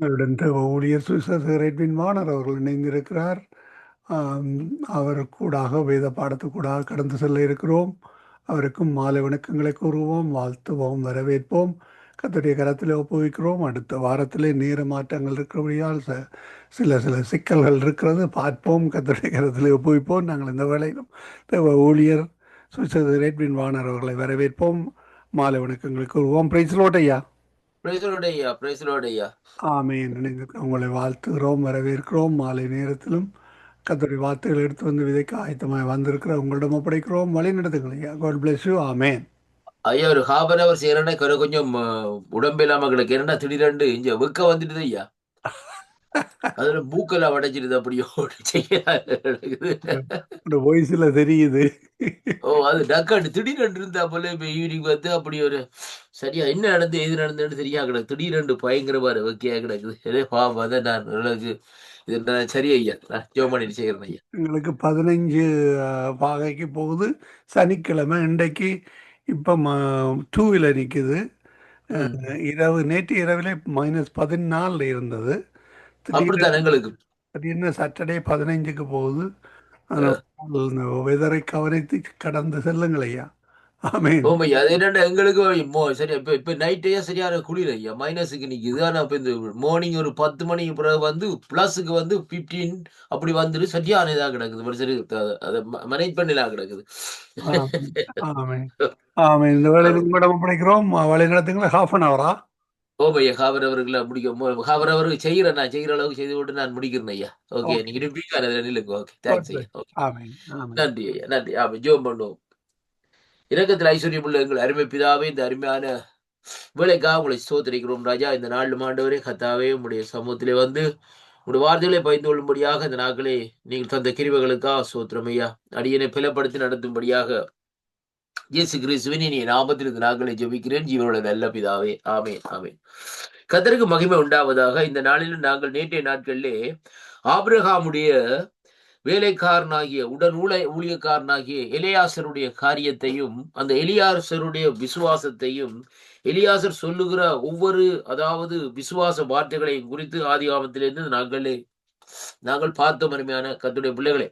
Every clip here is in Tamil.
அவருடன் ஊழியர் சுவிசேஷகர் எட்வின் வாணர் அவர்கள் இணைந்திருக்கிறார். ஆம், அவர் கூடாக வேத பாடத்துக்கூடாக கடந்து செல்ல இருக்கிறோம். அவருக்கும் மாலை வணக்கங்களை கூறுவோம், வாழ்த்துவோம், வரவேற்போம். கர்த்தருடைய கரத்தில் ஒப்புவிக்கிறோம். அடுத்த வாரத்திலே நேர மாற்றங்கள் இருக்கிறபடியால் சில சில சிக்கல்கள் இருக்கிறது. பார்ப்போம். கர்த்தருடைய கரத்தில் ஒப்புவிப்போம். நாங்கள் இந்த வேளையிலும் தேவ ஊழியர் சுவிசேஷகர் எட்வின் வாணர் அவர்களை வரவேற்போம். மாலை வணக்கங்களை கூறுவோம். பிரைஸ் லார்ட் ஐயா. பிரைஸ்லோடையா, பிரைஸ்லோடையா. ஆமென். உங்களை வாழ்த்துகிறோம், வரவேற்கிறோம். மாலை நேரத்திலும் கர்த்தருடைய வார்த்தைகளை எடுத்து வந்து விதைக்க ஆயத்தமாய் வந்திருக்கிற உங்களிடம் ஒப்படைக்கிறோம். வழி நடத்துங்கள் ஐயா. God bless you. ஆமென். ஐயா ஒரு ஹாஃப் அவர் செய்யறேன்னா கொஞ்சம் உடம்பு இல்லாம கிடக்கு. என்னடா திடீரெண்டு இங்க வெக்க வந்துடுது ஐயா. அதுல மூக்கெல்லாம் உடைச்சிடுது அப்படியோ செய்ய நடக்குது. இந்த வாய்ஸ்ல தெரியுது. ஓ, அது டக்காண்டு திடீரெண்டு இருந்தா போல இப்ப ஈவினிங் வந்து அப்படி ஒரு சரியா என்ன நடந்து எது நடந்ததுன்னு தெரியா கிடக்கு. திடீரெண்டு பயங்கரமா வெக்கையா கிடக்குது. இதே பாவம் அதை நான் எனக்கு இது நான் சரி ஐயா, நான் ஜோம் பண்ணிட்டு செய்கிறேன் ஐயா. எங்களுக்கு 15 பாகைக்கு போகுது. சனிக்கிழமை இன்றைக்கு இப்போ 2ல் நிற்குது. ம். இரவு நேற்று இரவிலே -14 இருந்தது. திடீரென அப்படித்தான் எங்களுக்கு. திடீர்னு சாட்டர்டே 15க்கு போகுது. அதனால் இந்த வெதரை கவனித்து கடந்து செல்லுங்கள் ஐயா. ஆமென். ஓமையா அது என்னண்டா எங்களுக்கு சரியா இப்ப இப்ப நைட்டே சரியான குளிர் ஐயா, மைனஸுக்கு நிக்குது. ஆனா இப்ப இந்த மார்னிங் ஒரு 10 மணிக்கு பிறகு வந்து பிளஸுக்கு வந்து 15 அப்படி வந்துட்டு சரியான இதா கிடக்குது. ஒரு சரி அதை மேனேஜ் பண்ணலாம் கிடக்குது. ஆமென். ஆமென். ஆமென். இந்த வேளையில் உங்களிடம் ஒப்படைக்கிறோம். வழி நடத்துங்களா? 1/2 ஹவரா? ஓமையா ஹாபர் அவர்களை முடிக்க ஹாபர் அவர் செய்யறேன், நான் செய்யற அளவுக்கு செய்து விட்டு நான் முடிக்கிறேன் ஐயா. Okay, okay. நீங்க நில்லுங்க. நில்லுங்க. ஓகே, காட் தேங்க்ஸ் ஐயா. பிளஸ். ஓகே, ஆமென். ஆமென். நன்றி ஐயா, நன்றி. ஆமா, ஜோம் பண்ணுவோம். இரக்கத்தில் ஐஸ்வர்யம் உள்ள எங்கள் அருமை பிதாவே, இந்த அருமையான வேலைக்காக உங்களை ஸ்தோத்திரிக்கிறோம் ராஜா. இந்த நாள் ஆண்டவரே கர்த்தாவே, உம்முடைய சமூகத்திலே வந்து உங்களுடைய வார்த்தைகளை பகிர்ந்து கொள்ளும்படியாக இந்த நாட்களே நீங்கள் தந்த கிருபைகளுக்காக ஸ்தோத்திரம் ஐயா. அடியனை பலப்படுத்தி நடத்தும்படியாக இயேசு கிறிஸ்துவின் இனிய நாமத்தில் இந்த நாட்களை ஜெபிக்கிறேன் ஜீவனுள்ள நல்ல பிதாவே. ஆமென், ஆமென். கர்த்தருக்கு மகிமை உண்டாவதாக. இந்த நாளிலும் நாங்கள் நேற்றைய நாட்களிலே ஆபிரகாமுடைய வேலைக்காரனாகிய ஊழியக்காரனாகிய எலியாசருடைய காரியத்தையும், அந்த எலியாசருடைய விசுவாசத்தையும், எலியாசர் சொல்லுகிற ஒவ்வொரு அதாவது விசுவாச வார்த்தைகளையும் குறித்து ஆதிகாமத்திலிருந்து நாங்கள் பார்த்தோம். அருமையான கர்த்தருடைய பிள்ளைகளே,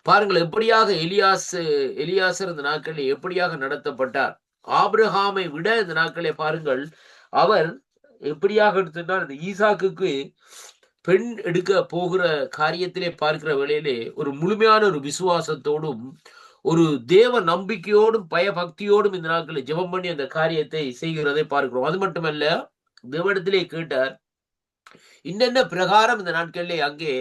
பாருங்கள் எப்படியாக எலியாசர் இந்த நாட்களில் எப்படியாக நடத்தப்பட்டார். ஆபிரகாமை விட இந்த நாட்களே பாருங்கள், அவர் எப்படியாக எடுத்துட்டால் இந்த ஈசாக்குக்கு பெண் எடுக்க போகிற காரியத்திலே பார்க்கிற வேளையிலே ஒரு முழுமையான ஒரு விசுவாசத்தோடும் ஒரு தேவ நம்பிக்கையோடும் பயபக்தியோடும் இந்த நாட்களில் ஜெபம் பண்ணி அந்த காரியத்தை செய்கிறதை பார்க்கிறோம். அது மட்டுமல்ல, தேவனிடத்திலே கேட்டார், இன்னென்ன பிரகாரம் இந்த நாட்களிலே அங்கே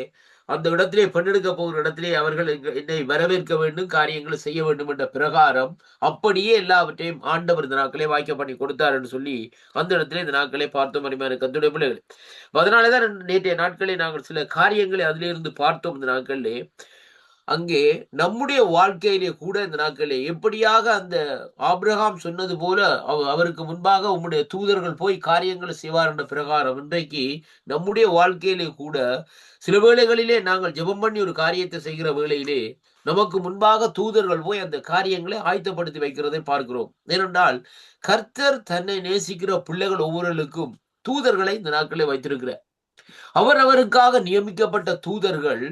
அந்த இடத்திலே பெண்ணெடுக்க போகிற இடத்திலே அவர்கள் என்னை வரவேற்க வேண்டும், காரியங்களை செய்ய வேண்டும் என்ற பிரகாரம் அப்படியே எல்லாவற்றையும் ஆண்டவர் இந்த நாட்களே வாய்க்க பண்ணி கொடுத்தார் என்று சொல்லி அந்த இடத்திலே இந்த நாட்களே பார்த்தோம். அருமையான கர்த்தருடைய பிள்ளைகளே, அதனாலேதான் நேற்றைய நாட்களே நாங்கள் சில காரியங்களை அதிலிருந்து பார்த்தோம். இந்த நாட்களிலே அங்கே நம்முடைய வாழ்க்கையிலே கூட இந்த நாட்களே எப்படியாக அந்த ஆபிரகாம் சொன்னது போல அவருக்கு முன்பாக உம்முடைய தூதர்கள் போய் காரியங்களை செய்வார் என்ற பிரகாரம் இன்றைக்கு நம்முடைய வாழ்க்கையிலே கூட சில வேளைகளிலே நாங்கள் ஜெபம் பண்ணி ஒரு காரியத்தை செய்கிற வேளையிலே நமக்கு முன்பாக தூதர்கள் போய் அந்த காரியங்களை ஆயத்தப்படுத்தி வைக்கிறதை பார்க்கிறோம். ஏனென்றால் கர்த்தர் தன்னை நேசிக்கிற பிள்ளைகள் ஒவ்வொருவருக்கும் தூதர்களை இந்த நாட்களே வைத்திருக்கிறார். அவரவருக்காக நியமிக்கப்பட்ட தூதர்கள்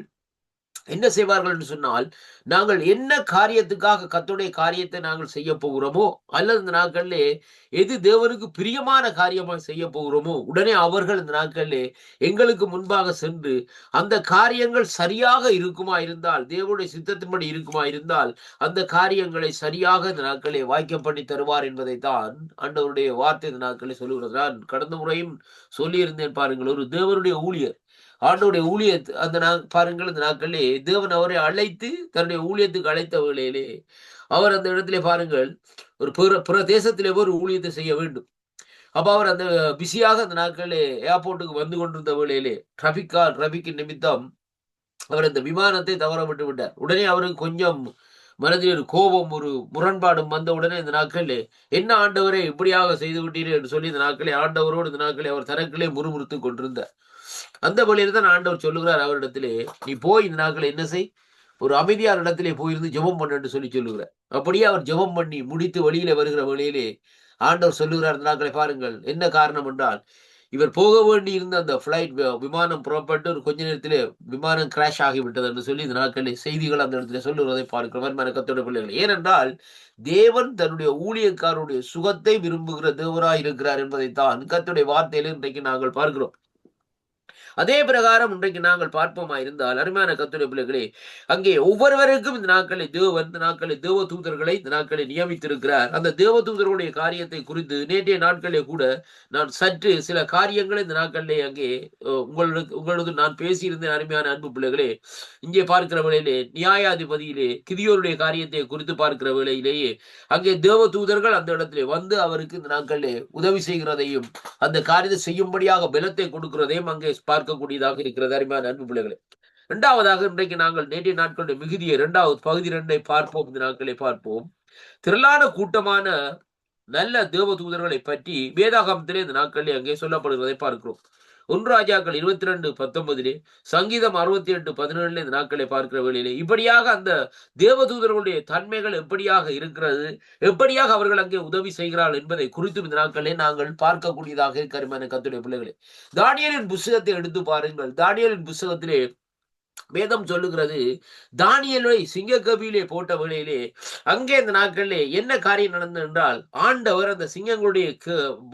என்ன செய்வார்கள் என்று சொன்னால், நாங்கள் என்ன காரியத்துக்காக கர்த்தருடைய காரியத்தை நாங்கள் செய்ய போகிறோமோ, அல்லது இந்த நாட்களிலே எது தேவனுக்கு பிரியமான காரியமாக செய்ய போகிறோமோ, உடனே அவர்கள் இந்த நாட்களிலே எங்களுக்கு முன்பாக சென்று அந்த காரியங்கள் சரியாக இருக்குமா இருந்தால், தேவனுடைய சித்தத்தின்படி இருக்குமா இருந்தால், அந்த காரியங்களை சரியாக இந்த நாட்களை வாய்க்க பண்ணி தருவார் என்பதைத்தான் ஆண்டவருடைய வார்த்தை இந்த நாட்களை சொல்லுகிறது. நான் கடந்த முறையும் சொல்லியிருந்தேன் பாருங்கள், ஒரு தேவனுடைய ஊழியர் ஆண்டோடைய ஊழியத்து அந்த பாருங்கள், இந்த நாட்களே தேவன் அவரை அழைத்து தன்னுடைய ஊழியத்துக்கு அழைத்த வேளையிலே அவர் அந்த இடத்திலே பாருங்கள் ஒரு பிற தேசத்திலே ஒரு ஊழியத்தை செய்ய வேண்டும். அப்ப அவர் அந்த பிஸியாக அந்த நாட்களே ஏர்போர்ட்டுக்கு வந்து கொண்டிருந்த வேளையிலே டிராபிக் நிமித்தம் அவர் அந்த விமானத்தை தவற விட்டு விட்டார். உடனே அவருக்கு கொஞ்சம் மனதில் ஒரு கோபம், ஒரு முரண்பாடும் வந்த உடனே இந்த நாட்களிலே என்ன ஆண்டவரை இப்படியாக செய்து விட்டீர்கள் என்று சொல்லி இந்த நாட்களே ஆண்டவரோடு இந்த நாட்களே அவர் தனக்களே முறுமுறுத்து கொண்டிருந்தார். அந்த வழியில தான் ஆண்டவர் சொல்லுகிறார் அவரிடத்திலே, நீ போய் இந்த நாட்கள் என்ன செய், ஒரு அமைதியான இடத்திலே போயிருந்து ஜெபம் பண்ணு சொல்லி சொல்லுகிறார். அப்படியே அவர் ஜெபம் பண்ணி முடித்து வெளியில வருகிற வழியிலே ஆண்டவர் சொல்லுகிறார், இந்த நாட்களை பாருங்கள் என்ன காரணம் என்றால், இவர் போக வேண்டி இருந்த அந்த பிளைட் விமானம் புறப்பட்டு ஒரு கொஞ்ச நேரத்திலே விமானம் கிராஷ் ஆகிவிட்டது என்று சொல்லி இந்த நாட்களில் செய்திகள் அந்த இடத்துல சொல்லுவதை பார்க்கிறோம் கத்தோட பிள்ளைகள். ஏனென்றால் தேவன் தன்னுடைய ஊழியக்காரருடைய சுகத்தை விரும்புகிற தேவராய் இருக்கிறார் என்பதைத்தான் கர்த்தருடைய வார்த்தையில இன்றைக்கு நாங்கள் பார்க்கிறோம். அதே பிரகாரம் இன்றைக்கு நாங்கள் பார்ப்போமா இருந்தால் அருமையான கர்த்தருடைய பிள்ளைகளே, அங்கே ஒவ்வொருவருக்கும் இந்த நாட்களில் தேவ தூதர்களை இந்த நாட்களில் நியமித்திருக்கிறார். அந்த தேவ தூதர்களுடைய காரியத்தை குறித்து நேற்றைய நாட்களிலே கூட நான் சற்று சில காரியங்களை இந்த நாட்களிலே அங்கே உங்களுக்கு நான் பேசியிருந்தேன். அருமையான அன்பு பிள்ளைகளே, இங்கே பார்க்கிற வேளையிலே நியாயாதிபதியிலே கிதியோருடைய காரியத்தை குறித்து பார்க்கிற வேளையிலேயே அங்கே தேவ தூதர்கள் அந்த இடத்திலே வந்து அவருக்கு இந்த நாட்களிலே உதவி செய்கிறதையும் அந்த காரியத்தை செய்யும்படியாக பலத்தை கொடுக்கிறதையும் அங்கே பார்க்கக்கூடியதாக இருக்கிறது. அருமையான அன்பு பிள்ளைகளே, இரண்டாவதாக இன்றைக்கு நாங்கள் நேற்றைய நாட்களுடைய மிகுதியை இரண்டாவது பகுதி 2 பார்ப்போம். இந்த நாட்களை பார்ப்போம். திரளான கூட்டமான நல்ல தேவ தூதர்களை பற்றி வேதாகமத்திலே இந்த நாட்களிலே அங்கே சொல்லப்படுவதை பார்க்கிறோம். 1 ராஜாக்கள் 22:19 சங்கீதம் 68:17 இந்த நாட்களை பார்க்கிற வேளையிலே இப்படியாக அந்த தேவதூதர்களுடைய தன்மைகள் எப்படியாக இருக்கிறது, எப்படியாக அவர்கள் அங்கே உதவி செய்கிறார்கள் என்பதை குறித்தும் இந்த நாட்களே நாங்கள் பார்க்கக்கூடியதாக இருக்கிற கர்த்தருடைய பிள்ளைகளே, தானியேலின் புஸ்தகத்தை எடுத்து பாருங்கள். தானியேலின் புஸ்தகத்திலே வேதம் சொல்லுகிறது, தானியேலை சிங்கக்கபியிலே போட்ட வேளையிலே அங்கே இந்த நாட்களிலே என்ன காரியம் நடந்தது என்றால், ஆண்டவர் அந்த சிங்கங்களுடைய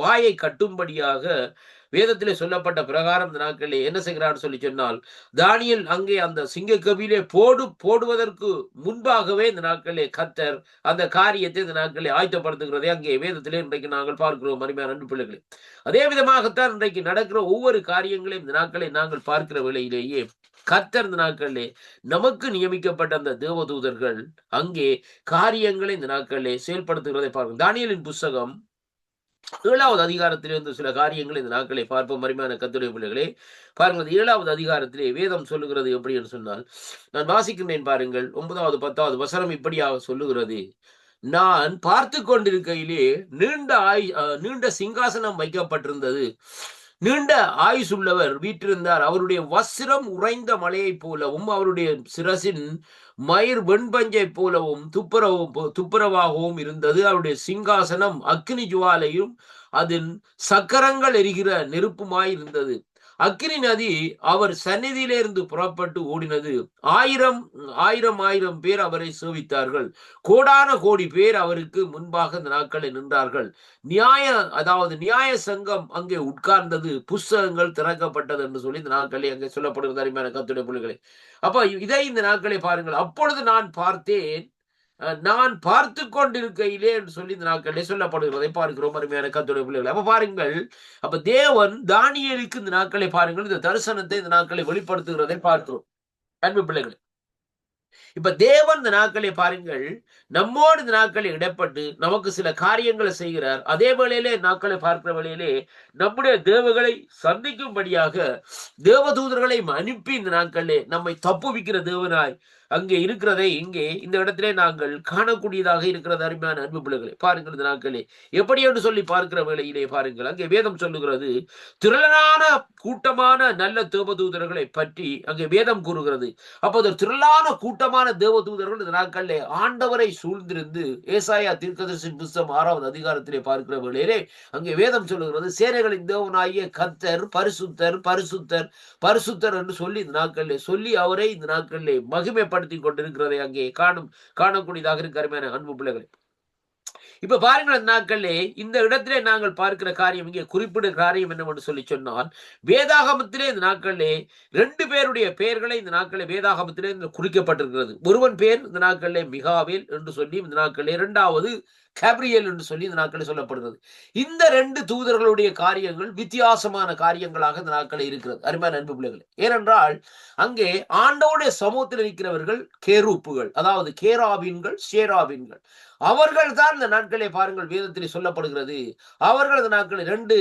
வாயை கட்டும்படியாக வேதத்திலே சொல்லப்பட்ட பிரகாரம் இந்த நாட்களிலே என்ன செய்கிறார் சொல்லி சொன்னால், தானியேல் அங்கே அந்த சிங்கக்கபியிலே போடுவதற்கு முன்பாகவே இந்த நாட்களிலே கர்த்தர் அந்த காரியத்தை இந்த நாட்களிலே ஆயத்தப்படுத்துகிறதை அங்கே வேதத்திலே இன்றைக்கு நாங்கள் பார்க்கிறோம். அருமையான அன்பு பிள்ளைகளே, அதே விதமாகத்தான் இன்றைக்கு நடக்கிற ஒவ்வொரு காரியங்களையும் இந்த நாட்களை நாங்கள் பார்க்கிற வேளையிலேயே கர்த்தர் இந்த நாட்களிலே நமக்கு நியமிக்கப்பட்ட அந்த தேவதூதர்கள் அங்கே காரியங்களை இந்த நாட்களிலே செயல்படுத்துகிறதை பார்க்கிறோம். தானியேலின் புஸ்தகம் 7வது அதிகாரத்திலிருந்து சில காரியங்களை இந்த நாட்களை பார்ப்போம். அருமையான கர்த்தருடைய பிள்ளைகளே, பாருங்கள், 7வது அதிகாரத்திலே வேதம் சொல்லுகிறது எப்படி என்று சொன்னால், நான் வாசிக்கின்றேன் பாருங்கள். 9வது 10வது வசனம் இப்படியாக சொல்லுகிறது, நான் பார்த்து கொண்டிருக்கையிலே நீண்ட சிங்காசனம் வைக்கப்பட்டிருந்தது. நீண்ட ஆயுசுள்ளவர் வீற்றிருந்தார். அவருடைய வஸ்திரம் உறைந்த மலையை போலவும் அவருடைய சிரசின் மயிர் வெண்பஞ்சை போலவும் துப்புரவாகவும் இருந்தது. அவருடைய சிங்காசனம் அக்னி ஜுவாலையும் அதன் சக்கரங்கள் எரிகிற நெருப்புமாய் இருந்தது. அக்கினி நதி அவர் சந்நிதியிலிருந்து புறப்பட்டு ஓடினது. ஆயிரம் பேர் அவரை சேவித்தார்கள். கோடான கோடி பேர் அவருக்கு முன்பாக இந்த நாட்களில் நின்றார்கள். நியாய சங்கம் அங்கே உட்கார்ந்தது. புஸ்தகங்கள் திறக்கப்பட்டது என்று சொல்லி இந்த நாட்களில் அங்கே சொல்லப்படுகிறது. அருமையான கர்த்தருடைய பிள்ளைகளே, அப்ப இதை இந்த நாட்களை பாருங்கள். அப்பொழுது நான் பார்த்தேன், நான் பார்த்து கொண்டிருக்கையிலே என்று சொல்லி இந்த நாட்களிலே சொல்லப்படுகிறதை பார்க்கிறோம். அருமையான கர்த்தருடைய பிள்ளைகள், அப்ப பாருங்கள், அப்ப தேவன் தானியேலுக்கு இந்த நாட்களை பாருங்கள், இந்த தரிசனத்தை இந்த நாட்களை வெளிப்படுத்துகிறதை பார்க்கிறோம். அன்பு பிள்ளைகள், இப்ப தேவன் இந்த நாட்களை பாருங்கள், நம்மோடு இந்த நாட்களை இடப்பட்டு நமக்கு சில காரியங்களை செய்கிறார். அதே வேளையிலே நாட்களை பார்க்கிற வேளையிலே நம்முடைய தேவகளை சந்திக்கும்படியாக தேவதூதர்களை அனுப்பி இந்த நாட்களிலே நம்மை தப்புவிக்கிற தேவனாய் அங்கே இருக்கிறதை இங்கே இந்த இடத்திலே நாங்கள் காணக்கூடியதாக இருக்கிறது. அருமையான அன்பு பிள்ளைகளை பாருங்கள், இந்த நாட்களே எப்படி என்று சொல்லி பார்க்கிற வேளையிலே பாருங்கள், அங்கே வேதம் சொல்லுகிறது, திரளான கூட்டமான நல்ல தேவதூதர்களை பற்றி அங்கே வேதம் கூறுகிறது. அப்போது திரளான கூட்டமான தேவதூதர்கள் இந்த நாட்களிலே ஆண்டவரை சூழ்ந்திருந்து ஏசாயா தீர்க்கதரிசியின் புஸ்தகம் 6வது அதிகாரத்திலே பார்க்கிற வேளையிலே அங்கே வேதம் சொல்லுகிறது, சேனைகளின் தேவனாகிய கர்த்தர் பரிசுத்தர் பரிசுத்தர் பரிசுத்தர் என்று சொல்லி இந்த நாட்களிலே சொல்லி அவரை இந்த நாட்களிலே மகிமைப்படுத்தி கொண்டிருக்கிறதை அங்கே காணக்கூடியதாக இருக்கிற அன்பு பிள்ளைகளை. இப்ப பாருங்கள், நாட்களே இந்த இடத்திலே நாங்கள் பார்க்கிற காரியம், இங்கே குறிப்பிட காரியம் என்னவென்று சொல்லி சொன்னால், வேதாகமத்திலே இந்த நாட்களிலே 2 பேருடைய பெயர்களை இந்த நாட்களிலே வேதாகமத்திலே குறிக்கப்பட்டிருக்கிறது. ஒருவன் பேர் இந்த நாட்களிலே மிகாவேல் என்று சொல்லி இந்த நாட்களிலே, 2வது கேப்ரியல் என்று சொல்லி இந்த நாட்களில் சொல்லப்படுகிறது. இந்த 2 தூதர்களுடைய காரியங்கள் வித்தியாசமான காரியங்களாக இந்த நாட்களில் இருக்கிறது. அருமையான அன்பு பிள்ளைகள், ஏனென்றால் அங்கே ஆண்டவருடைய சமூகத்தில் இருக்கிறவர்கள் கேரூப்புகள், அதாவது கேராபீன்கள் சேராபீன்கள். அவர்கள் தான் இந்த நாட்களை பாருங்கள் வேதத்தில் சொல்லப்படுகிறது. அவர்கள் இந்த நாட்களில் 2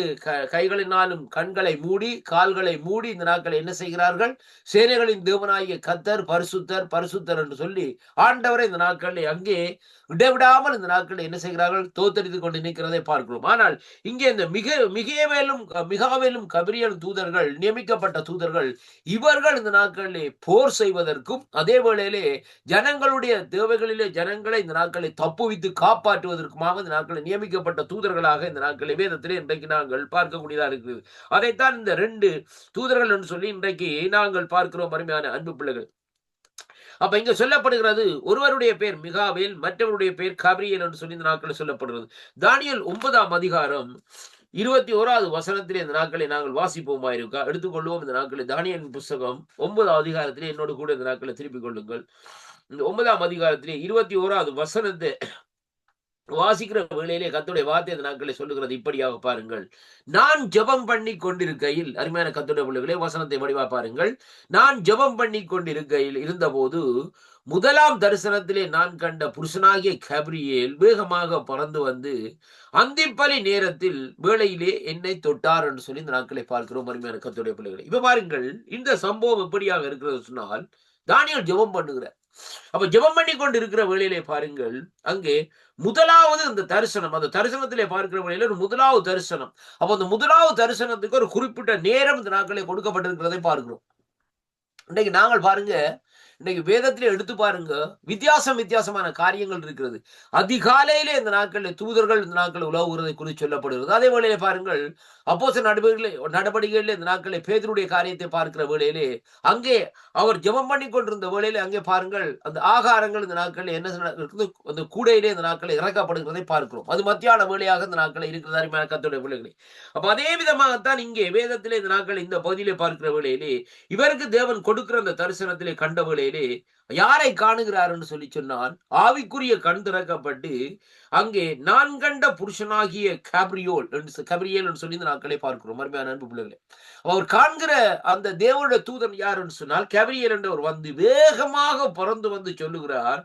கைகளினாலும் கண்களை மூடி கால்களை மூடி இந்த நாட்களை என்ன செய்கிறார்கள், சேனைகளின் தேவனாகிய கர்த்தர் பரிசுத்தர் பரிசுத்தர் என்று சொல்லி ஆண்டவரை இந்த நாட்களில் அங்கே விடவிடாமல் இந்த நாட்களில் என்ன செய்கிறார்கள், தோத்தரித்துக் கொண்டு நிற்கிறதை பார்க்கிறோம். ஆனால் இங்கே இந்த மிகாவேலும் கபிரியல் தூதர்கள், நியமிக்கப்பட்ட தூதர்கள், இவர்கள் இந்த நாட்களிலே போர் செய்வதற்கும் அதே வேளையிலே ஜனங்களுடைய தேவைகளிலே ஜனங்களை இந்த நாட்களை தப்பு தப்புவித்து காப்பாற்றுவதற்குமாக இந்த நாட்களில் நியமிக்கப்பட்ட தூதர்களாக இந்த நாட்களில் வேதத்திலே இன்றைக்கு நாங்கள் பார்க்கக்கூடியதாக இருக்குது. அதைத்தான் இந்த 2 தூதர்கள் என்று சொல்லி இன்றைக்கு நாங்கள் பார்க்கிறோம் அருமையான அன்பு பிள்ளைகள். அப்ப இங்க சொல்லப்படுகிறது, ஒருவருடைய பேர் மிகாவேல், மற்றவருடைய பேர் கபிரியேல் என்று சொல்லி இந்த நாட்களில் சொல்லப்படுகிறது. தானியேல் 9ஆம் அதிகாரம் 21வது வசனத்திலே இந்த நாட்களை நாங்கள் வாசிப்போமா இருக்கா? எடுத்துக்கொள்வோம். இந்த நாட்களில் தானியேலின் புஸ்தகம் 9ஆம் அதிகாரத்திலே என்னோடு கூட இந்த நாட்களை திருப்பிக் கொள்ளுங்கள். இந்த 9ஆம் அதிகாரத்திலே 21வது வசனத்தை வாசிக்கிற வேளையிலே கர்த்தருடைய வார்த்தை இந்த நாட்களை சொல்லுகிறது இப்படியாக பாருங்கள். நான் ஜெபம் பண்ணி கொண்டிருக்கையில், அருமையான கர்த்தருடைய பிள்ளைகளே வசனத்தை வடிவா பாருங்கள். நான் ஜெபம் பண்ணி கொண்டிருக்கையில் இருந்தபோது முதலாம் தரிசனத்திலே நான் கண்ட புருஷனாகிய கபிரியேல் வேகமாக பறந்து வந்து அந்திப்பலி நேரத்தில் வேளையிலே என்னை தொட்டார் என்று சொல்லி இந்த நாட்களை பார்க்கிறோம் அருமையான கர்த்தருடைய பிள்ளைகளே. இப்ப பாருங்கள், இந்த சம்பவம் எப்படியாக இருக்கிறது சொன்னால், தானியேல் ஜெபம் பண்ணுகிறார். அப்ப ஜெபம் பண்ணி கொண்டு இருக்கிற வேளையிலே பாருங்கள், அங்கே முதலாவது அந்த தரிசனம், அந்த தரிசனத்திலே பார்க்கிற வேளையில ஒரு முதலாவது தரிசனம். அப்ப அந்த முதலாவது தரிசனத்துக்கு ஒரு குறிப்பிட்ட நேரம் இந்த நாட்களை கொடுக்கப்பட்டிருக்கிறதை பார்க்கிறோம். இன்னைக்கு நாங்கள் பாருங்க, இன்னைக்கு வேதத்திலே எடுத்து பாருங்க, வித்தியாசமான காரியங்கள் இருக்கிறது. அதிகாலையிலே இந்த நாட்களில் தூதர்கள் இந்த நாட்கள் உலவுகிறதை குறித்து சொல்லப்படுகிறது. அதே வேளையிலே பாருங்கள், அப்போஸ்தலர் நடவடிக்கைகளில் இந்த நாட்களில் பேதுருடைய காரியத்தை பார்க்கிற வேளையிலே அங்கே அவர் ஜெபம் பண்ணி கொண்டிருந்த வேளையிலே அங்கே பாருங்கள், அந்த ஆகாரங்கள் இந்த நாட்களில் என்ன இருக்குது, அந்த கூடையிலே இந்த நாட்களில் இறக்கப்படுகிறதை பார்க்கிறோம். அது மத்தியான வேளையாக இந்த நாட்களில் இருக்கிறது அருமையான கர்த்தருடைய பிள்ளைகளே. அப்ப அதே விதமாகத்தான் இங்கே வேதத்திலே இந்த நாட்கள் இந்த பகுதியிலே பார்க்கிற வேளையிலே இவருக்கு தேவன் கொடுக்கிற அந்த தரிசனத்திலே கண்ட வேளையிலே யாரை காணுகிறார் என்று சொல்லி சொன்னால், ஆவிக்குரிய கண் திறக்கப்பட்டு அங்கே நான் கண்ட புருஷனாகிய கபிரியேல் என்று சொல்லி இந்த நாட்களை பார்க்கிறோம் அருமையான அன்பு பிள்ளைகளே. அவர் காண்கிற அந்த தேவனுடைய தூதன் யார் என்று சொன்னால் கபிரியேல் என்றவர் வந்து வேகமாக பறந்து வந்து சொல்லுகிறார்,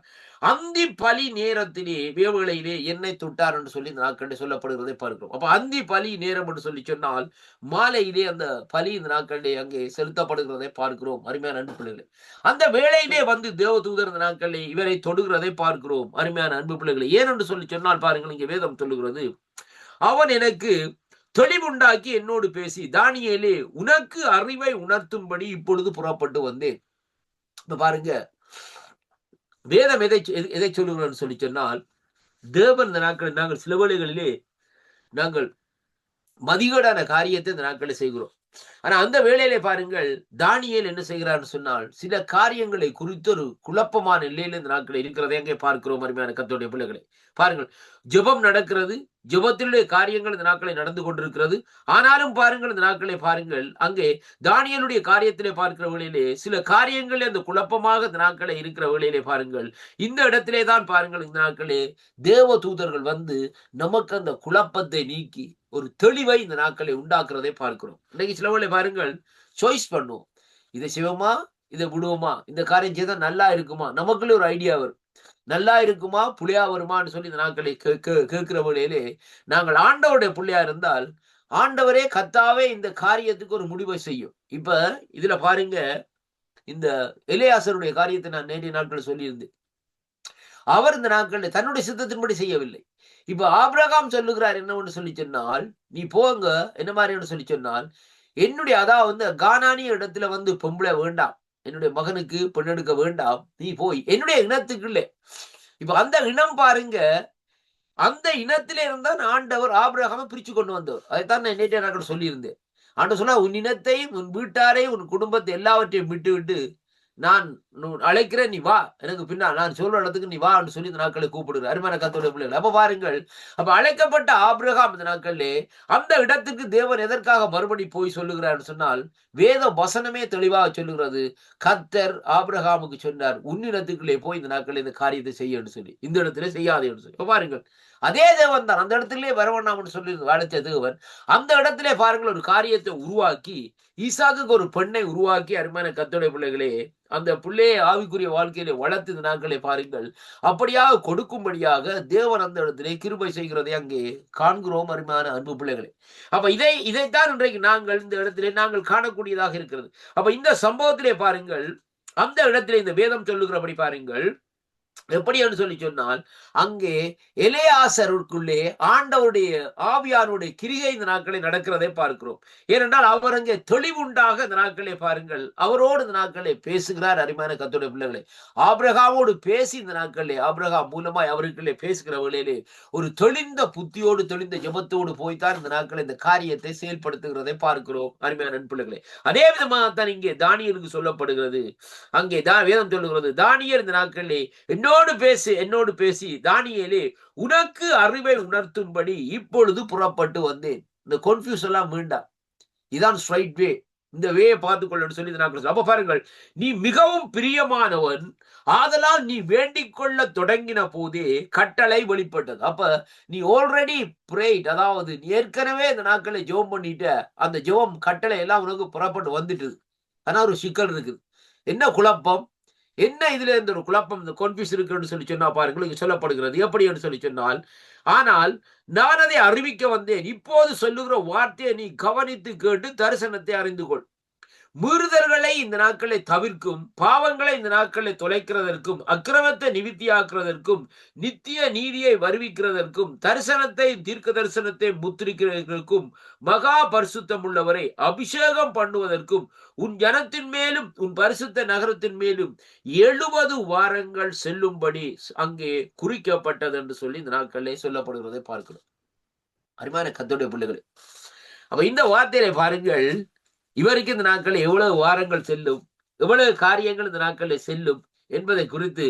அந்தி பலி நேரத்திலே வேளையிலே என்னை தொட்டார் என்று சொல்லி இந்த நாட்களில் சொல்லப்படுகிறதை பார்க்கிறோம். அப்ப அந்தி பலி நேரம் என்று சொல்லி சொன்னால் மாலையிலே அந்த பலி இந்த நாட்களிலே அங்கே செலுத்தப்படுகிறதை பார்க்கிறோம் அருமையான அன்பு பிள்ளைகளே. அந்த வேளையிலே வந்து தேவ தூதர் இந்த நாட்களில் இவரை தொடுகிறதை பார்க்கிறோம் அருமையான அன்பு பிள்ளைகளை. ஏனென்று சொல்லி சொன்னால் பாருங்கள், இங்கே வேதம் சொல்லுகிறது, அவன் எனக்கு தெளிவுண்டாக்கி என்னோடு பேசி, தானியேலே உனக்கு அறிவை உணர்த்தும்படி இப்பொழுது புறப்பட்டு வந்தேன். இப்ப பாருங்க, வேதம் எதை சொல்லுகிறோம் சொல்லி சொன்னால், தேவன் இந்த நாட்களில் நாங்கள் சில வேளைகளிலே நாங்கள் மதிகேடான காரியத்தை இந்த நாட்களை செய்கிறோம். ஆனா அந்த வேளையிலே பாருங்கள், தானியேல் என்ன செய்கிறார்னு சொன்னால், சில காரியங்களை குறித்து ஒரு குழப்பமான நிலையில இந்த நாட்களை இருக்கிறதை அங்கே பார்க்கிறோம் அருமையான கர்த்தருடைய பிள்ளைகளை. பாருங்கள், ஜெபம் நடக்கிறது, ஜெபத்தினுடைய காரியங்கள் இந்த நாட்களை நடந்து கொண்டிருக்கிறது. ஆனாலும் பாருங்கள், இந்த நாட்களை பாருங்கள், அங்கே தானியேலுடைய காரியத்திலே பார்க்கிற வேளையிலே சில காரியங்களே அந்த குழப்பமாக இந்த நாட்களை இருக்கிற வேளையிலே பாருங்கள், இந்த இடத்திலே தான் பாருங்கள், இந்த நாட்களே தேவ தூதர்கள் வந்து நமக்கு அந்த குழப்பத்தை நீக்கி ஒரு தெளிவை இந்த நாட்களை உண்டாக்குறதை பார்க்கிறோம். இன்னைக்கு சில வேளை பாருங்கள், சாய்ஸ் பண்ணுவோம், இதை செய்வோமா இதை விடுவோமா, இந்த காரியம் செய்தா நல்லா இருக்குமா, நமக்குள்ளே ஒரு ஐடியா வரும், நல்லா இருக்குமா புள்ளையா வருமான்னு சொல்லி இந்த நாட்களை கேட்கிற வேளையிலே நாங்கள் ஆண்டவருடைய பிள்ளையா இருந்தால், ஆண்டவரே கர்த்தாவே இந்த காரியத்துக்கு ஒரு முடிவை செய்யும். இப்ப இதுல பாருங்க, இந்த எலியாசருடைய காரியத்தை நான் நேற்றைய நாட்கள் சொல்லியிருந்தேன். அவர் இந்த நாட்களில் தன்னுடைய சித்தத்தின்படி செய்யவில்லை. இப்ப ஆபிரகாம் சொல்லுகிறார் என்னவென்று சொல்லி சொன்னால், நீ போங்க என்ன மாதிரி சொல்லி சொன்னால், என்னுடைய அதாவது கானானிய இடத்துல வந்து பொம்பளை வேண்டாம், என்னுடைய மகனுக்கு பெண்ணெடுக்க வேண்டாம், நீ போய் என்னுடைய இனத்துக்குள்ளே. இப்ப அந்த இனம் பாருங்க, அந்த இனத்திலே இருந்தா ஆண்டவர் ஆபிரகாமை பிரிச்சு கொண்டு வந்தவர். அதைத்தான் நான் நேற்றைய நாட்கள் சொல்லியிருந்தேன். ஆண்டவர் சொன்னா, உன் இனத்தையும் உன் வீட்டாரையும் உன் குடும்பத்தை எல்லாவற்றையும் விட்டு விட்டு நான் அழைக்கிறேன், நீ வா எனக்கு பின்னால், நான் சொல்ற இடத்துக்கு நீ வா என்று சொல்லி இந்த நாட்களை கூப்பிடுகிறார் அருமையான கர்த்தருடைய பிள்ளைகள். அப்ப பாருங்கள், அப்ப அழைக்கப்பட்ட ஆபிரகாம் இந்த நாட்களிலே அந்த இடத்துக்கு தேவன் எதற்காக மறுபடி போய் சொல்லுகிறார் சொன்னால், வேத வசனமே தெளிவாக சொல்லுகிறது, கர்த்தர் ஆபிரகாமுக்கு சொன்னார், உன்னிடத்துக்குள்ளே போய் இந்த நாட்களில் இந்த காரியத்தை செய்ய சொல்லி, இந்த இடத்துல செய்யாதே என்று சொல்லி. இப்ப பாருங்கள், அதே தேவன் தான் அந்த இடத்திலே வரவேண்டாம் சொல்லி அழைத்த தேவன் அந்த இடத்திலே பாருங்கள் ஒரு காரியத்தை உருவாக்கி, ஈசாக்குக்கு ஒரு பெண்ணை உருவாக்கி அருமையான கர்த்தருடைய பிள்ளைகளே அந்த பிள்ளையை ஆவிக்குரிய வாழ்க்கையிலே வளர்த்து இந்த நாட்களை பாருங்கள் அப்படியாக கொடுக்கும்படியாக தேவன் அந்த இடத்திலே கிருபை செய்கிறதை அங்கே காண்கிறோம் அருமையான அன்பு பிள்ளைகளே. அப்ப இதைத்தான் இன்றைக்கு நாங்கள் இந்த இடத்திலே நாங்கள் காணக்கூடியதாக இருக்கிறது. அப்ப இந்த சம்பவத்திலே பாருங்கள், அந்த இடத்திலே இந்த வேதம் சொல்லுகிறபடி பாருங்கள், எப்படி என்று சொல்லி சொன்னால், அங்கே எலெயாசருக்குள்ளே ஆண்டவருடைய ஆவியானுடைய கிரியை இந்த நாட்களில் நடக்கிறதை பார்க்கிறோம். ஏனென்றால் அவர் அங்கே தெளிவுண்டாக இந்த நாட்களை பாருங்கள், அவரோடு இந்த நாட்களை பேசுகிறார். அருமையான கர்த்தருடைய பிள்ளைகளே, ஆபிரகாமோடு பேசி இந்த நாட்களிலே ஆபிரகாம் மூலமாய் அவருக்குள்ளே பேசுகிற வேளையிலே ஒரு தெளிந்த புத்தியோடு தெளிந்த ஜெபத்தோடு போய்த்தான் இந்த நாட்களில் இந்த காரியத்தை செயல்படுத்துகிறதை பார்க்கிறோம். அருமையான நண்பிள்ளைகளே, அதே விதமாகத்தான் இங்கே தானியேலுக்கு சொல்லப்படுகிறது. அங்கே வேதம் சொல்லுகிறது, தானியேல் இந்த நாட்களிலே என்னோடு பேசி தானியேலே, உனக்கு அறிவை உணர்த்தும்படி இப்பொழுது புறப்பட்டு வந்தேன். இந்த கன்ஃபியூஸ் எல்லாம் வேண்டாம். இதான் ஸ்ட்ரைட் வே. இந்த வேயை பார்த்துக்கொள்ளு சொல்லி அப்ப பாருங்கள், நீ மிகவும் பிரியமானவன், ஆதலால் நீ வேண்டிக் கொள்ள தொடங்கின போதே கட்டளை வெளிப்பட்டது. அப்ப நீ ஆல்ரெடி பிரேட், அதாவது நீ ஏற்கனவே இந்த நாட்களை ஜெபம் பண்ணிட்ட, அந்த ஜெபம் கட்டளை எல்லாம் உனக்கு புறப்பட்டு வந்துட்டு. ஆனா ஒரு சிக்கல் இருக்குது. என்ன குழப்பம், என்ன இதுல இந்த ஒரு குழப்பம், இந்த கன்ஃபியூஸ் இருக்குன்னு சொல்லி சொன்னா பாருங்கள், இங்க சொல்லப்படுகிறது எப்படி என்று சொல்லி சொன்னால், ஆனால் நான் அதை அறிவிக்க வந்தேன், இப்போது சொல்லுகிற வார்த்தையை நீ கவனித்து கேட்டு தரிசனத்தை அறிந்து கொள். மீறுதல்களை இந்த நாட்களை தவிர்க்கும், பாவங்களை இந்த நாட்களை தொலைக்கிறதற்கும், அக்கிரமத்தை நிவித்தியாக்குறதற்கும், நித்திய நீதியை வருவிக்கிறதற்கும், தரிசனத்தை தீர்க்க தரிசனத்தை முத்திரிக்கிறதற்கும், மகா பரிசுத்தம் உள்ளவரை அபிஷேகம் பண்ணுவதற்கும், உன் ஜனத்தின் மேலும் உன் பரிசுத்த நகரத்தின் மேலும் 70 வாரங்கள் செல்லும்படி அங்கே குறிக்கப்பட்டது என்று சொல்லி இந்த நாட்களிலே சொல்லப்படுகிறதை பார்க்கிறோம். அருமையான கர்த்தருடைய பிள்ளைகளே, அப்ப இந்த வார்த்தையை பாருங்கள், இவருக்கு இந்த நாட்களில் எவ்வளவு வாரங்கள் செல்லும், எவ்வளவு காரியங்கள் இந்த நாட்களில் செல்லும் என்பதை குறித்து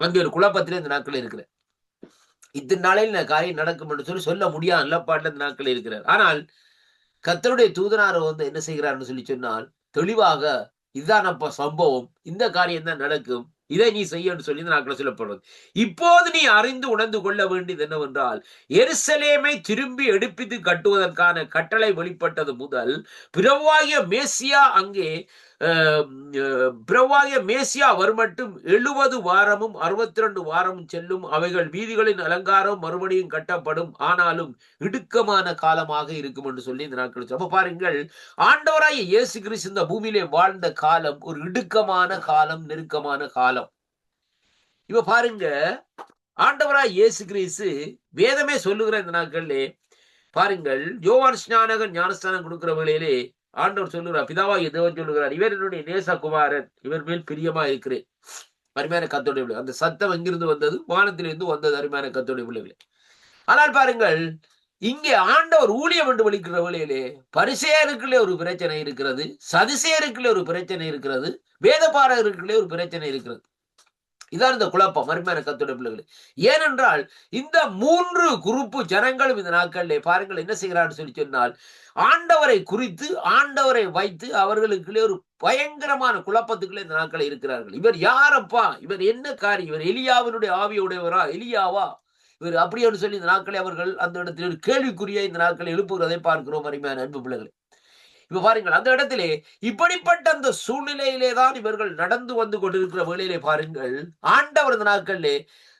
அங்கே ஒரு குழப்பத்திலே இந்த நாட்களில் இருக்கிறார். இத்தனை நாளில் இந்த காரியம் நடக்கும் என்று சொல்ல முடியாது நல்லப்பாட்டில் இந்த நாட்களில் இருக்கிறார். ஆனால் கர்த்தருடைய தூதனார் என்ன செய்கிறார்னு சொல்லி சொன்னால், தெளிவாக இதுதான் அப்ப சம்பவம், இந்த காரியம் தான் நடக்கும், இதை நீ செய்ய சொல்லி இந்த நாட்கள் சொல்லப்படுறது. இப்போது நீ அறிந்து உணர்ந்து கொள்ள வேண்டியது என்னவென்றால், எருசலேமை திரும்பி எடுப்பித்து கட்டுவதற்கான கட்டளை வெளிப்பட்டது முதல் பிரவாகிய மேசியா அங்கே பிரவாகிய மேசியா வருமட்டும் 70 வாரமும் 62 வாரமும் செல்லும். அவைகள் வீதிகளின் அலங்காரம் மறுபடியும் கட்டப்படும், ஆனாலும் இடுக்கமான காலமாக இருக்கும் என்று சொல்லி இந்த நாட்கள். அப்ப பாருங்கள், ஆண்டவராகிய இயேசு கிறிஸ்து இந்த பூமியிலே வாழ்ந்த காலம் ஒரு இடுக்கமான காலம், நெருக்கமான காலம். இப்ப பாருங்க, ஆண்டவராய் இயேசு கிறிஸ்து வேதமே சொல்லுகிற இந்த நாட்களிலே பாருங்கள், யோவான் ஸ்நானகன் ஞானஸ்தானம் கொடுக்கிற வேளையிலே ஆண்டவர் சொல்லுகிறார், பிதாவாகிய தேவன் சொல்லுகிறார், இவர் என்னுடைய நேசகுமாரன், இவர் மேல் பிரியமா இருக்கிறேன். அருமையான கர்த்தருடைய பிள்ளை, அந்த சத்தம் எங்கிருந்து வந்தது? வானத்திலிருந்து வந்தது. அருமையான கர்த்தருடைய பிள்ளைகளே, ஆனால் பாருங்கள், இங்கே ஆண்டவர் ஊழியம் என்று விളിக்கிற வேளையிலே பரிசேயருக்குள்ளே ஒரு பிரச்சனை இருக்கிறது, சதுசேயருக்குள்ளே ஒரு பிரச்சனை இருக்கிறது, வேதபாரகருக்குள்ளே ஒரு பிரச்சனை இருக்கிறது. இதான் இந்த குழப்பம். அருமையான கர்த்தருடைய பிள்ளைகளே, ஏனென்றால் இந்த 3 குரூப்பு ஜனங்களும் இந்த நாட்களிலே பாருங்கள் என்ன செய்கிறான்னு சொல்லி சொன்னால், ஆண்டவரை குறித்து ஆண்டவரை வைத்து அவர்களுக்குள்ளே ஒரு பயங்கரமான குழப்பத்துக்குள்ளே இந்த நாட்களில் இருக்கிறார்கள். இவர் யாரப்பா, இவர் என்ன காரியம், இவர் எலியாவினுடைய ஆவியுடையவரா, எலியாவா இவர் அப்படின்னு சொல்லி இந்த நாட்களை அவர்கள் அந்த இடத்தில் ஒரு கேள்விக்குரிய இந்த நாட்களை எழுப்புகிறதை பார்க்கிறோம். அருமையான அன்பு பிள்ளைகளை, இப்ப பாருங்கள், அந்த இடத்திலே இப்படிப்பட்ட அந்த சூழ்நிலையிலே தான் இவர்கள் நடந்து வந்து கொண்டிருக்கிற வேளையிலே பாருங்கள், ஆண்டவர் இந்த நாட்களிலே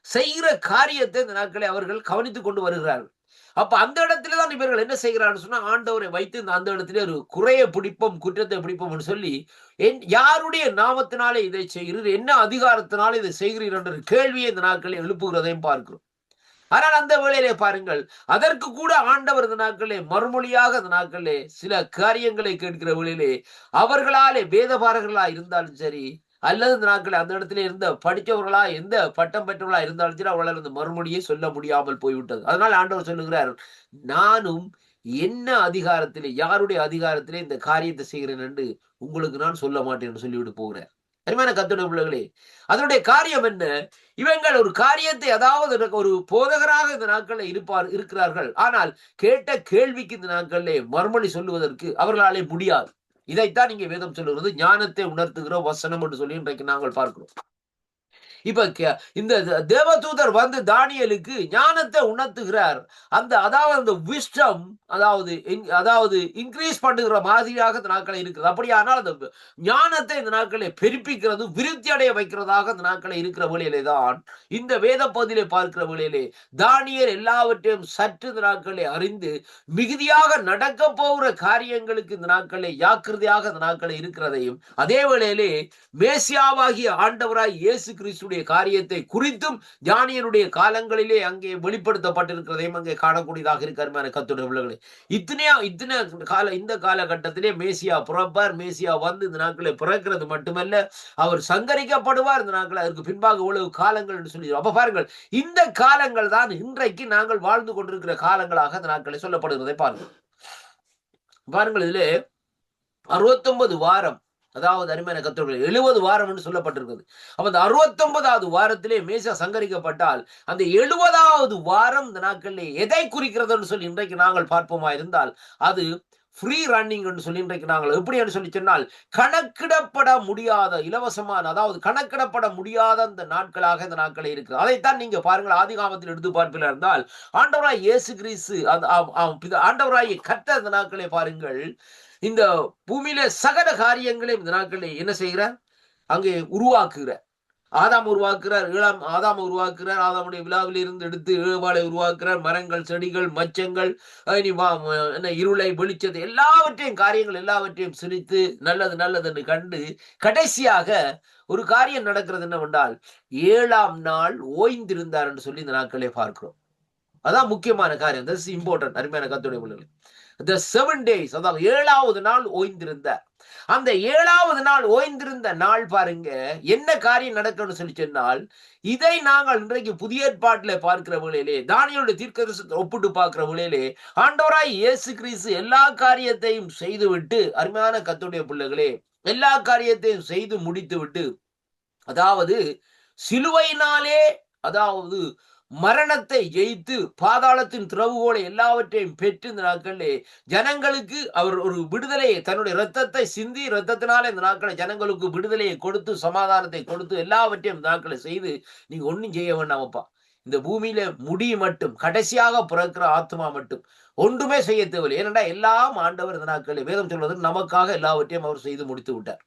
செய்கிற காரியத்தை இந்த நாட்களை அவர்கள் கவனித்துக் கொண்டு வருகிறார்கள். அப்ப அந்த இடத்துல தான் இவர்கள் என்ன செய்கிறான்னு சொன்னா, ஆண்டவரை வைத்து அந்த இடத்திலே ஒரு குறையை பிடிப்போம், குற்றத்தை பிடிப்போம் சொல்லி, யாருடைய நாமத்தினாலே இதை செய்கிறீர், என்ன அதிகாரத்தினாலே இதை செய்கிறீர் என்ற கேள்வியை இந்த நாட்களை எழுப்புகிறதையும் பார்க்கிறோம். ஆனால் அந்த வேளையிலே பாருங்கள், அதற்கு கூட ஆண்டவர் இந்த நாட்களே மறுமொழியாக இந்த நாட்களே சில காரியங்களை கேட்கிற வேளையிலே அவர்களாலே வேதபாரர்களா இருந்தாலும் சரி, அல்லது இந்த நாட்களே அந்த இடத்துல இருந்த படித்தவர்களா எந்த பட்டம் பெற்றவர்களா இருந்தாலும் சரி, அவர்களால் இந்த மறுமொழியை சொல்ல முடியாமல் போய்விட்டது. அதனால் ஆண்டவர் சொல்லுகிறார், நானும் என்ன அதிகாரத்திலே, யாருடைய அதிகாரத்திலே இந்த காரியத்தை செய்கிறேன் என்று உங்களுக்கு நான் சொல்ல மாட்டேன் என்று சொல்லிவிட்டு போகிறேன். அருமையான கர்த்தருடைய பிள்ளைகளே, அதனுடைய காரியம் என்ன? இவங்கள் ஒரு காரியத்தை, அதாவது ஒரு போதகராக இந்த நாட்களில் இருக்கிறார்கள், ஆனால் கேட்ட கேள்விக்கு இந்த நாட்களிலே மறுமொழி சொல்லுவதற்கு அவர்களாலே முடியாது. இதைத்தான் இங்கே வேதம் சொல்லுகிறது, ஞானத்தை உணர்த்துகிற வசனம் என்று சொல்லி இன்றைக்கு நாங்கள் பார்க்கிறோம். இப்ப இந்த தேவதூதர் வந்து தானியேலுக்கு ஞானத்தை உணர்த்துகிறார். அதாவது அந்த விஸ்டம், அதாவது இன்க்ரீஸ் பண்ணுகிற மாதிரியாக இந்த நாட்களை இருக்கிறது. அப்படியானால் அந்த ஞானத்தை இந்த நாட்களை பெருப்பிக்கிறது, விருத்தி அடைய வைக்கிறதாக இந்த நாட்களை இருக்கிற வேளையிலே தான் இந்த வேத பகுதியிலே பார்க்கிற வேளையிலே தானியேல் எல்லாவற்றையும் சற்று இந்த நாட்களை அறிந்து மிகுதியாக நடக்க போகிற காரியங்களுக்கு இந்த நாட்களை ஜாக்கிரதையாக இந்த நாட்களை இருக்கிறதையும், அதே வேளையிலே மேசியாவாகிய ஆண்டவராய் இயேசு கிறிஸ்துடைய தானியேலுடைய காரியத்தை குறித்தும் தானியேலுடைய காலங்களிலே அங்கே வெளிப்படுத்தப்பட்டிருக்கிறதையும் அங்கே காணக்கூடியதாக இருக்கிற கர்த்தருடைய பிள்ளைகளே. இந்த காலகட்டத்திலே மேசியா பிறப்பார். மேசியா வந்து இந்த நாட்களை பிறக்கிறது மட்டுமல்ல, அவர் சங்கரிக்கப்படுவார் இந்த நாட்கள். அதற்கு பின்பாக இவ்வளவு காலங்கள் என்று சொல்லி அப்ப பாருங்கள், இந்த காலங்கள் தான் இன்றைக்கு நாங்கள் வாழ்ந்து கொண்டிருக்கிற காலங்களாக இந்த நாட்களை சொல்லப்படுகிறதை பாருங்கள். இதிலே 69 வாரம், அதாவது அருமையான கர்த்தர்களே 70 வாரம் என்று சொல்லப்பட்டிருக்கிறது. அப்ப அந்த 69வது வாரத்திலே மேசியா சங்கரிக்கப்பட்டால் அந்த 70வது வாரம் இந்த நாட்களிலே எதை குறிக்கிறது சொல்லி இன்றைக்கு நாங்கள் பார்ப்போமா இருந்தால் அது ஃப்ரீ ரன்னிங் என்று சொல்லி இன்றைக்கு நாங்கள் எப்படி என்று சொல்லி சொன்னால் கணக்கிடப்பட முடியாத இலவசமான, அதாவது கணக்கிடப்பட முடியாத அந்த நாட்களாக இந்த நாட்களே இருக்கு. அதைத்தான் நீங்க பாருங்கள், ஆதிகாமத்தில் எடுத்து பார்ப்பில் இருந்தால் ஆண்டவராய் இயேசு கிறிஸ்து ஆண்டவராய் கர்த்தர் இந்த நாட்களை பாருங்கள், இந்த பூமியில சகல காரியங்களையும் இந்த நாட்களில் என்ன செய்கிறார், அங்கே உருவாக்குகிறார். ஆதாம் உருவாக்குறார், ஆதாம் உருவாக்குறார். ஆதாமுடைய விழாவில் இருந்து எடுத்து ஏவாளை உருவாக்குறார். மரங்கள், செடிகள், மச்சங்கள், இருளை, வெளிச்சத்தை எல்லாவற்றையும் காரியங்கள் எல்லாவற்றையும் சிரித்து நல்லது நல்லது என்று கண்டு கடைசியாக ஒரு காரியம் நடக்கிறது என்னவென்றால் 7ஆம் நாள் ஓய்ந்திருந்தார் என்று சொல்லி இந்த நாட்களே பார்க்கிறோம். அதான் முக்கியமான காரியம். தட்ஸ் இம்பார்ட்டன்ட் அருமையான கர்த்தருடைய பிள்ளைகளே. The 7 days, அதாவது 7வது நாள் ஓய்ந்திருந்தார். அந்த 7வது நாள் ஓய்ந்திருந்த நாள் பாருங்க என்ன காரியம் நடக்கும்னு சொல்லி சொன்னால், இதை நாங்கள் இன்றைக்கு புதிய ஏற்பாட்டில் பார்க்கிற வேளையிலே, தானியேலுடைய தீர்க்கதரிசனத்தை ஒப்பிட்டு பார்க்கிற வேளையிலே ஆண்டவராய் இயேசு கிறிஸ்து எல்லா காரியத்தையும் செய்துவிட்டு, அருமையான கர்த்தருடைய பிள்ளைகளே, எல்லா காரியத்தையும் செய்து முடித்து விட்டு, அதாவது சிலுவையினாலே, அதாவது மரணத்தை ஜெயித்து பாதாளத்தின் திறவுகோலை எல்லாவற்றையும் பெற்று இந்த நாட்களிலே ஜனங்களுக்கு அவர் ஒரு விடுதலையை, தன்னுடைய ரத்தத்தை சிந்தி ரத்தத்தினால இந்த நாட்களை ஜனங்களுக்கு விடுதலையை கொடுத்து சமாதானத்தை கொடுத்து எல்லாவற்றையும் இந்த நாட்களை செய்து நீங்க ஒன்னும் செய்ய வேண்டாமப்பா, இந்த பூமியில முடி மட்டும் கடைசியாக பிறக்கிற ஆத்மா மட்டும் ஒன்றுமே செய்ய தேவையில்லை. ஏனென்றா எல்லாம் ஆண்டவர் இந்த நாட்களில் வேதம் சொல்வது நமக்காக எல்லாவற்றையும் அவர் செய்து முடித்து விட்டார்.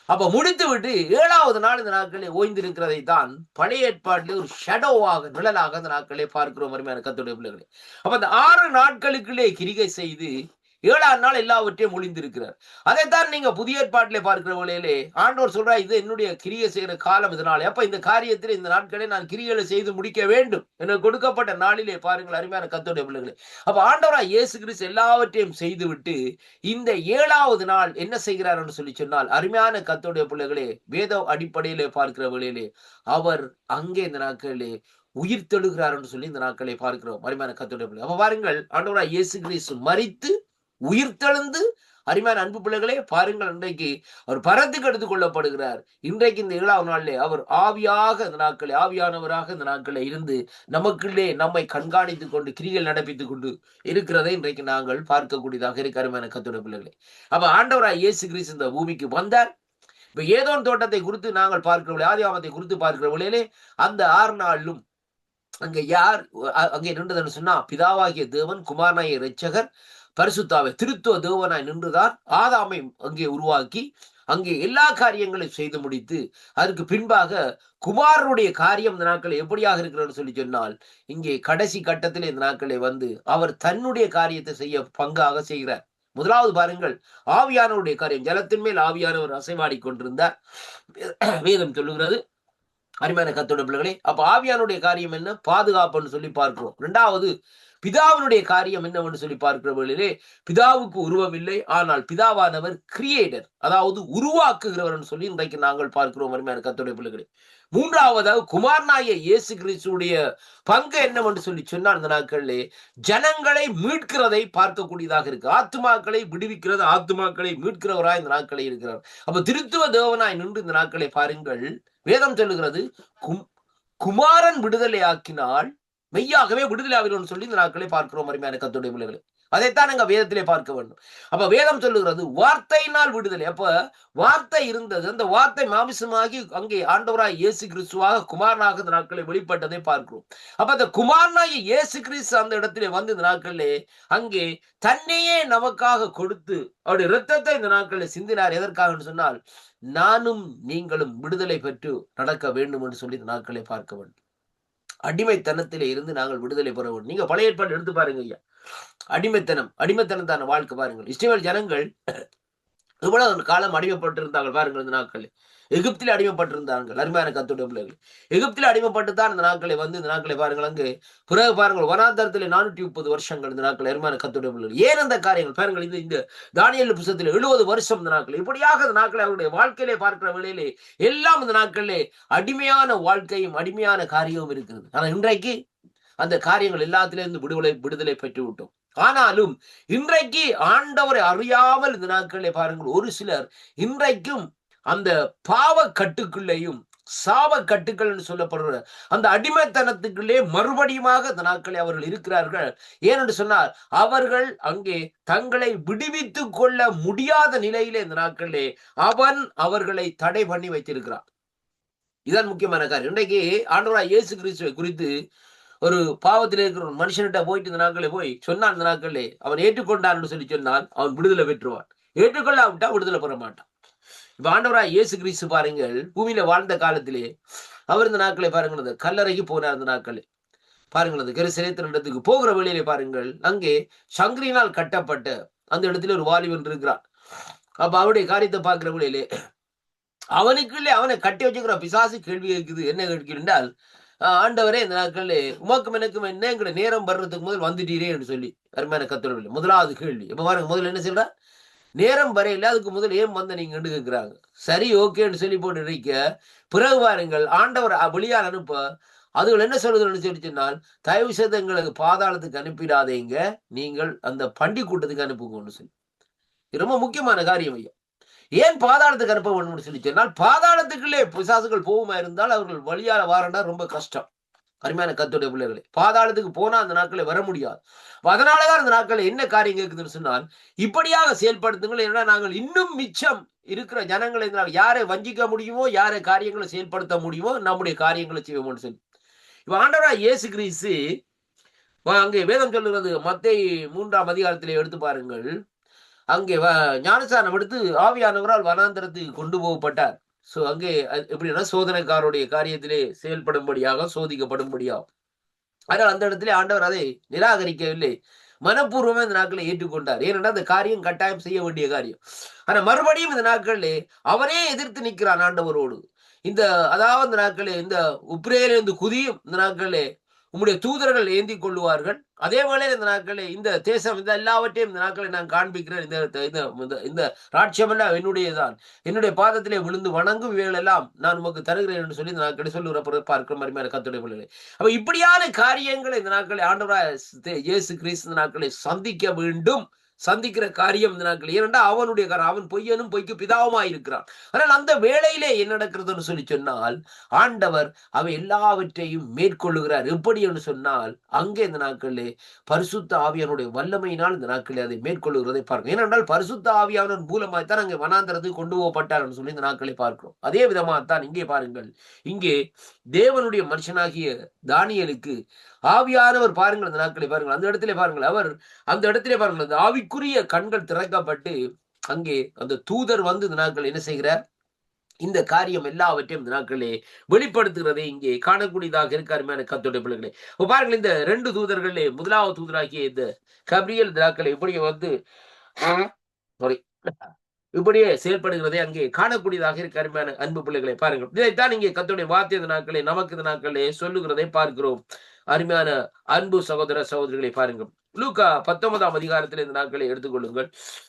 அப்ப முடித்து விட்டு 7வது நாள் இந்த நாட்களே ஓய்ந்திருக்கிறதை தான் பழைய ஏற்பாட்டிலே ஒரு ஷடோவாக, நிழலாக இந்த நாட்களே பார்க்கிறோம் அருமையான கர்த்தருடைய பிள்ளைகளே. அப்ப அந்த 6 நாட்களுக்குள்ளே கிரிகை செய்து 7ஆம் நாள் எல்லாவற்றையும் ஒளிந்திருக்கிறார். அதைத்தான் நீங்க புதிய ஏற்பாட்டிலே பார்க்கிற வேளையிலே ஆண்டவர் சொல்றார், இது என்னுடைய கிரியை செய்கிற காலம் இதனாலே. அப்ப இந்த காரியத்தில் இந்த நாட்களே நான் கிரியைகளை செய்து முடிக்க வேண்டும் எனக்கு கொடுக்கப்பட்ட நாளிலே பாருங்கள் அருமையான கர்த்தருடைய பிள்ளைகளே. அப்ப ஆண்டவராய் இயேசு கிறிஸ்து எல்லாவற்றையும் செய்துவிட்டு இந்த 7வது நாள் என்ன செய்கிறார் என்று சொல்லி சொன்னால், அருமையான கர்த்தருடைய பிள்ளைகளே, வேத அடிப்படையிலே பார்க்கிற வேளையிலே அவர் அங்கே இந்த நாட்களிலே உயிர் தெழுகிறார் என்று சொல்லி இந்த நாட்களை பார்க்கிறோம் அருமையான கர்த்தருடைய பிள்ளை. அப்ப பாருங்கள், ஆண்டவராய் இயேசு கிறிஸ்து மரித்து உயிர்த்தெழுந்து, அருமையான அன்பு பிள்ளைகளே பாருங்கள், இன்றைக்கு அவர் பரத்துக்கு எடுத்துக் கொள்ளப்படுகிறார். இன்றைக்கு இந்த 7ஆம் நாளிலே அவர் ஆவியாக இந்த நாட்களை, ஆவியானவராக இந்த நாட்களை இருந்து நமக்குள்ளே நம்மை கண்காணித்துக் கொண்டு கிரிகள் நடப்பித்துக் கொண்டு இருக்கிறதை இன்றைக்கு நாங்கள் பார்க்கக்கூடியதாக இருக்க அருமையான கர்த்தருடைய பிள்ளைகளே. அப்ப ஆண்டவராய் இயேசு கிறிஸ்து இந்த பூமிக்கு வந்தார். இப்ப ஏதோன் தோட்டத்தை குறித்து நாங்கள் பார்க்கிற, ஆதியாகமத்தை குறித்து பார்க்கிற வேளையிலே அந்த 6 நாளிலும் அங்கே யார் அங்கே நின்றதுன்னு சொன்னா, பிதாவாகிய தேவன், குமாரனாகிய இரட்சகர், பரிசுத்தாவை திருத்துவ தேவனாய் நின்றுதான் ஆதாமை அங்கே உருவாக்கி அங்கே எல்லா காரியங்களையும் செய்து முடித்து, அதற்கு பின்பாக குமாரனுடைய காரியம் இந்த நாட்களை எப்படியாக இருக்கிறன்னு சொல்லி சொன்னால், இங்கே கடைசி கட்டத்தில் இந்த நாட்களை வந்து அவர் தன்னுடைய காரியத்தை செய்ய பங்காக செய்கிறார். முதலாவது பாருங்கள், ஆவியானவருடைய காரியம், ஜலத்தின் மேல் ஆவியானவர் அசைவாடி கொண்டிருந்தார் வேதம் சொல்லுகிறது அருமையான கர்த்தருடைய பிள்ளைகளே. அப்ப ஆவியானுடைய காரியம் என்ன, பாதுகாப்புன்னு சொல்லி பார்க்கிறோம். 2வது பிதாவினுடைய காரியம் என்னவென்று சொல்லி பார்க்கிற வேளையிலே, பிதாவுக்கு உருவம் இல்லை, ஆனால் பிதாவானவர் கிரியேட்டர், அதாவது உருவாக்குகிறவர் சொல்லி இன்றைக்கு நாங்கள் பார்க்கிறோம் அருமையான கர்த்தருடைய பிள்ளைகளே. 3வது குமாரனாகிய இயேசு கிறிஸ்துடைய பங்கு என்னவென்று சொல்லி சொன்னால், இந்த நாட்களிலே ஜனங்களை மீட்கிறதை பார்க்கக்கூடியதாக இருக்கு. ஆத்துமாக்களை விடுவிக்கிறது, ஆத்துமாக்களை மீட்கிறவராய் இந்த நாட்களை இருக்கிறார். அப்ப திருத்துவ தேவனாய் நின்று இந்த நாட்களை பாருங்கள், வேதம் சொல்லுகிறது, குமாரன் விடுதலை ஆக்கினால் மெய்யாகவே விடுதலை ஆகிறோம்னு சொல்லி இந்த நாட்களை பார்க்கிறோம் அருமையான கர்த்தருடைய பிள்ளைகளே. அதைத்தான் நாங்க வேதத்திலே பார்க்க வேண்டும். அப்ப வேதம் சொல்லுகிறது வார்த்தையினால் விடுதலை. அப்ப வார்த்தை இருந்தது, அந்த வார்த்தை மாமிசமாகி அங்கே ஆண்டவராய் இயேசு கிறிஸ்துவாக குமாரனாக இந்த நாட்களை வெளிப்பட்டதை பார்க்கிறோம். அப்ப அந்த குமாரனாகிய இயேசு கிறிஸ்து அந்த இடத்திலே வந்து இந்த நாட்களிலே அங்கே தன்னையே நமக்காக கொடுத்து அவருடைய இரத்தத்தை இந்த நாட்களில் சிந்தினார். எதற்காக சொன்னால், நானும் நீங்களும் விடுதலை பெற்று நடக்க வேண்டும் என்று சொல்லி இந்த நாட்களை பார்க்க வேண்டும். அடிமைத்தனத்திலே இருந்து நாங்கள் விடுதலை பெற வேண்டும். நீங்க பழைய ஏற்பாடு எடுத்து பாருங்க ஐயா, அடிமைத்தனத்தான வாழ்க்கை பாருங்கள். இஸ்ரவேல் ஜனங்கள் இவ்வளவு காலம் அடிமைப்பட்டிருந்தார்கள் பாருங்கள் இந்த நாட்களில். எகிப்திலே அடிமைப்பட்டிருந்தார்கள் அருமையான கர்த்தருடைய பிள்ளைகள். எகிப்திலே அடிமைப்பட்டுத்தான் இந்த நாட்களை வந்து இந்த நாட்களை பாருங்கள் அங்கு பிறகு பாருங்கள் வனாந்தரத்திலே 430 வருஷங்கள் இந்த நாட்கள் அருமையான கர்த்தருடைய பிள்ளைகள். ஏன் அந்த காரியங்கள் பாருங்கள் இந்த இந்த தானியேல் புத்தகத்தில் 70 வருஷம் இந்த நாட்கள் இப்படியாக இந்த நாட்களை அவருடைய வாழ்க்கையிலே பார்க்கிற வேளையிலே எல்லாம் இந்த நாட்களிலே அடிமையான வாழ்க்கையும் அடிமையான காரியமும் இருக்கிறது. ஆனா இன்றைக்கு அந்த காரியங்கள் எல்லாத்திலிருந்து விடுதலை பெற்று விட்டோம். ஆனாலும் இன்றைக்கு ஆண்டவரை அறியாமல் இந்த நாட்களிலே பாருங்கள் ஒரு சிலர் இன்றைக்கும் அந்த பாவ கட்டுக்குள்ளேயும் சாப கட்டுக்கள் என்று சொல்லப்படுற அந்த அடிமைத்தனத்துக்குள்ளே மறுபடியுமாக இந்த நாட்களை அவர்கள் இருக்கிறார்கள். ஏனென்று சொன்னால் அவர்கள் அங்கே தங்களை விடுவித்துக் கொள்ள முடியாத நிலையிலே இந்த நாட்களிலே அவன் அவர்களை தடை பண்ணி வைத்திருக்கிறான். இதுதான் முக்கியமான காரியம். இன்றைக்கு ஆண்டவராய் இயேசு கிறிஸ்துவை குறித்து ஒரு பாவத்தில் இருக்கிற ஒரு மனுஷன்கிட்ட போயிட்டு இந்த நாட்களே போய் சொன்னான். இந்த நாட்களே அவன் ஏற்றுக்கொண்டான்னு சொல்லி சொன்னால் அவன் விடுதலை பெற்றுவான். ஏற்றுக்கொள்ளாவிட்டா விடுதலை பெற மாட்டான். இப்ப ஆண்டவராய் இயேசு கிறிஸ்து பாருங்கள் பூமியில வாழ்ந்த காலத்திலே அவர் இந்த நாட்களை பாருங்கள் அந்த கல்லறைக்கு போனார். அந்த நாட்களே பாருங்கள் அந்த கெருசலேத்தின் இடத்துக்கு போகிற வழியிலே பாருங்கள் அங்கே சங்கிலியினால் கட்டப்பட்ட அந்த இடத்துல ஒரு வாலிபன் இருக்கிறான். அப்ப அவருடைய காரியத்தை பார்க்கிற வழியிலே அவனுக்குள்ளே அவனை கட்டி வச்சுக்கிற பிசாசு கேள்வி கேட்குது. என்ன கேட்கிறேன், ஆண்டவரே இந்த நாட்களே உமாக்கும் எனக்கும் என்ன எங்களை நேரம் வர்றதுக்கு முதல் வந்துட்டீரே என்று சொல்லி அருமையான கத்தோட முதலாவது கேள்வி. இப்ப பாருங்க முதல்ல என்ன சொல்ற, நேரம் வரையில அதுக்கு முதல் ஏன் வந்த நீங்க கேட்கிறாங்க. சரி ஓகேன்னு சொல்லி போட்டு நினைக்க பிறகு பாருங்கள் ஆண்டவர் வெளியால் அனுப்ப அதுகள் என்ன சொல்றதுன்னு சொல்லி சொன்னால் தயவு செய்து எங்களுக்கு பாதாளத்துக்கு அனுப்பிடாதீங்க, நீங்கள் அந்த பண்டி கூட்டத்துக்கு அனுப்புங்கன்னு சொல்லி. இது ரொம்ப முக்கியமான காரியம் ஐயா. ஏன் பாதாளத்துக்கு அனுப்ப வேணும்னு சொல்லி சொன்னால் பாதாளத்துக்குள்ளே பிசாசுகள் போகுமா இருந்தால் அவர்கள் வழியால வாரண்டா ரொம்ப கஷ்டம். அருமையான கர்த்தருடைய பிள்ளைகளே, பாதாளத்துக்கு போனா அந்த நாட்களை வர முடியாது. அதனாலதான் அந்த நாட்களை என்ன காரியம் கேட்குதுன்னு சொன்னால் இப்படியாக செயல்படுத்துங்கள். ஏன்னா நாங்கள் இன்னும் மிச்சம் இருக்கிற ஜனங்களை யாரை வஞ்சிக்க முடியுமோ யாரை காரியங்களை செயல்படுத்த முடியுமோ நம்முடைய காரியங்களை செய்வோம்னு சொல்லி. இப்ப ஆண்டவராய் இயேசு கிறிஸ்து அங்கே வேதம் சொல்லுகிறது மத்தேயு 3ஆம் அதிகாரத்திலே எடுத்து பாருங்கள். அங்கே ஞானஸ்நானம் எடுத்து ஆவியானவரால் வனாந்தரத்துக்கு கொண்டு போகப்பட்டார். சோ அங்கே எப்படின்னா சோதனைக்காரருடைய காரியத்திலே செயல்படும்படியாக சோதிக்கப்படும்படியாகும். ஆனால் அந்த இடத்திலே ஆண்டவர் அதை நிராகரிக்கவில்லை, மனப்பூர்வமா இந்த நாட்களை ஏற்றுக்கொண்டார். ஏனென்றால் அந்த காரியம் கட்டாயம் செய்ய வேண்டிய காரியம். ஆனா மறுபடியும் இந்த நாட்களிலே அவனே எதிர்த்து நிற்கிறான் ஆண்டவரோடு. இந்த அதாவது இந்த நாட்களே இந்த உப்ரேலிருந்து குதியும் இந்த நாட்களே உம்முடைய தூதர்கள் ஏந்தி கொள்ளுவார்கள். அதே வேளையில் இந்த நாட்களே இந்த தேசம் இந்த எல்லாவற்றையும் இந்த நாட்களை நான் காண்பிக்கிறேன். இந்த ராட்சியம் எல்லாம் என்னுடையதான், என்னுடைய பாதத்திலே விழுந்து வணங்கும் இவைகள் எல்லாம் நான் உமக்கு தருகிறேன் என்று சொல்லி இந்த நாட்களை சொல்லுகிற பார்க்கிற மாதிரியான கர்த்தருடைய பிள்ளைகளே. அப்ப இப்படியான காரியங்களை இந்த நாட்களை ஆண்டவராய் இயேசு கிறிஸ்து இந்த நாட்களை சந்திக்க வேண்டும். சந்திக்கிற காரியம் இந்த நாட்கள். ஏனென்றால் அவனுடைய அவன் பொய்யனும் பொய்க்கு பிதாவுமாய் இருக்கிறான். ஆனால் அந்த வேளையிலே என்ன நடக்கிறதுன்னு சொல்லி சொன்னால் ஆண்டவர் அவை எல்லாவற்றையும் மேற்கொள்ளுகிறார். எப்படி என்று சொன்னால் அங்கே இந்த நாட்களிலே பரிசுத்த ஆவியானுடைய வல்லமையினால் இந்த நாட்களிலே அதை மேற்கொள்ளுகிறதை பார்க்கிறோம். ஏனென்றால் பரிசுத்த ஆவியானவர் மூலமாய்த்தான் அங்கே வனாந்தரத்துக்கு கொண்டு போகப்பட்டார் என்று சொல்லி இந்த நாட்களை பார்க்கிறோம். அதே விதமாகத்தான் இங்கே பாருங்கள், இங்கே தேவனுடைய மனுஷனாகிய தானியேலுக்கு ஆவியானவர் பாருங்கள் அந்த நாட்களை பாருங்கள் அந்த இடத்திலே பாருங்கள் அவர் அந்த இடத்திலே பாருங்கள் அந்த ஆவிக்குரிய கண்கள் திறக்கப்பட்டு அங்கே அந்த தூதர் வந்து இந்த நாட்கள் என்ன செய்கிறார், இந்த காரியம் எல்லாவற்றையும் இந்த நாட்களே வெளிப்படுத்துகிறதை இங்கே காணக்கூடியதாக இருக்க அருமையான கர்த்தருடைய பிள்ளைகளே. பாருங்கள் இந்த 2 தூதர்களே முதலாவது தூதராகிய இந்த கபிரியல் இந்த நாட்களை இப்படியே வந்து இப்படியே செயல்படுகிறதை அங்கே காணக்கூடியதாக இருக்க அருமையான அன்பு பிள்ளைகளை பாருங்கள். இதைத்தான் இங்கே கர்த்தருடைய வார்த்தை இந்த நாட்களே நமக்கு இந்த நாட்களே சொல்லுகிறதை பார்க்கிறோம். அருமையான அன்பு சகோதர சகோதரிகளை பாருங்கள். லூக்கா 19ஆம் அதிகாரத்திலே இந்த நாட்களை எடுத்துக்கொள்ளுங்கள்.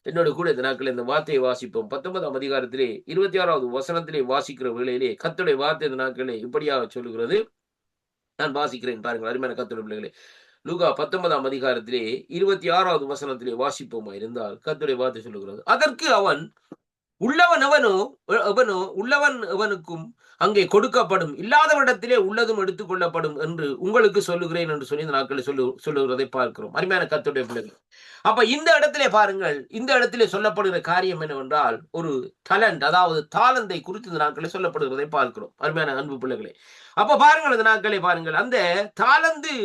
என்னோட கூட இந்த நாட்களை இந்த வார்த்தையை வாசிப்போம். 19ஆம் அதிகாரத்திலே 26வது வசனத்திலே வாசிக்கிற வேளையிலே கர்த்தருடைய வார்த்தை இந்த நாட்களே இப்படியாக சொல்லுகிறது. நான் வாசிக்கிறேன் பாருங்கள் அருமையான கர்த்தருடைய பிள்ளைகளே. லூக்கா 19ஆம் அதிகாரத்திலே 26வது வசனத்திலே வாசிப்போமா இருந்தால் கர்த்தருடைய வார்த்தை சொல்லுகிறது. அதற்கு அவன் உள்ளவன் எவனுக்கும் அங்கே கொடுக்கப்படும், இல்லாதவனிடத்திலே உள்ளதும் எடுத்துக் கொள்ளப்படும் என்று உங்களுக்கு சொல்லுகிறேன் என்று சொல்லி இந்த நாட்களை சொல்லுகிறதை பார்க்கிறோம். அருமையான கர்த்தருடைய பிள்ளைகள், அப்ப இந்த இடத்திலே பாருங்கள், இந்த இடத்திலே சொல்லப்படுகிற காரியம் என்னவென்றால் ஒரு டேலண்ட், அதாவது தாளந்தை குறித்து இந்த நாட்களை சொல்லப்படுகிறதை பார்க்கிறோம். அருமையான அன்பு பிள்ளைகளே, அப்ப பாருங்கள் இந்த நாட்களை பாருங்கள், அந்த தாளந்து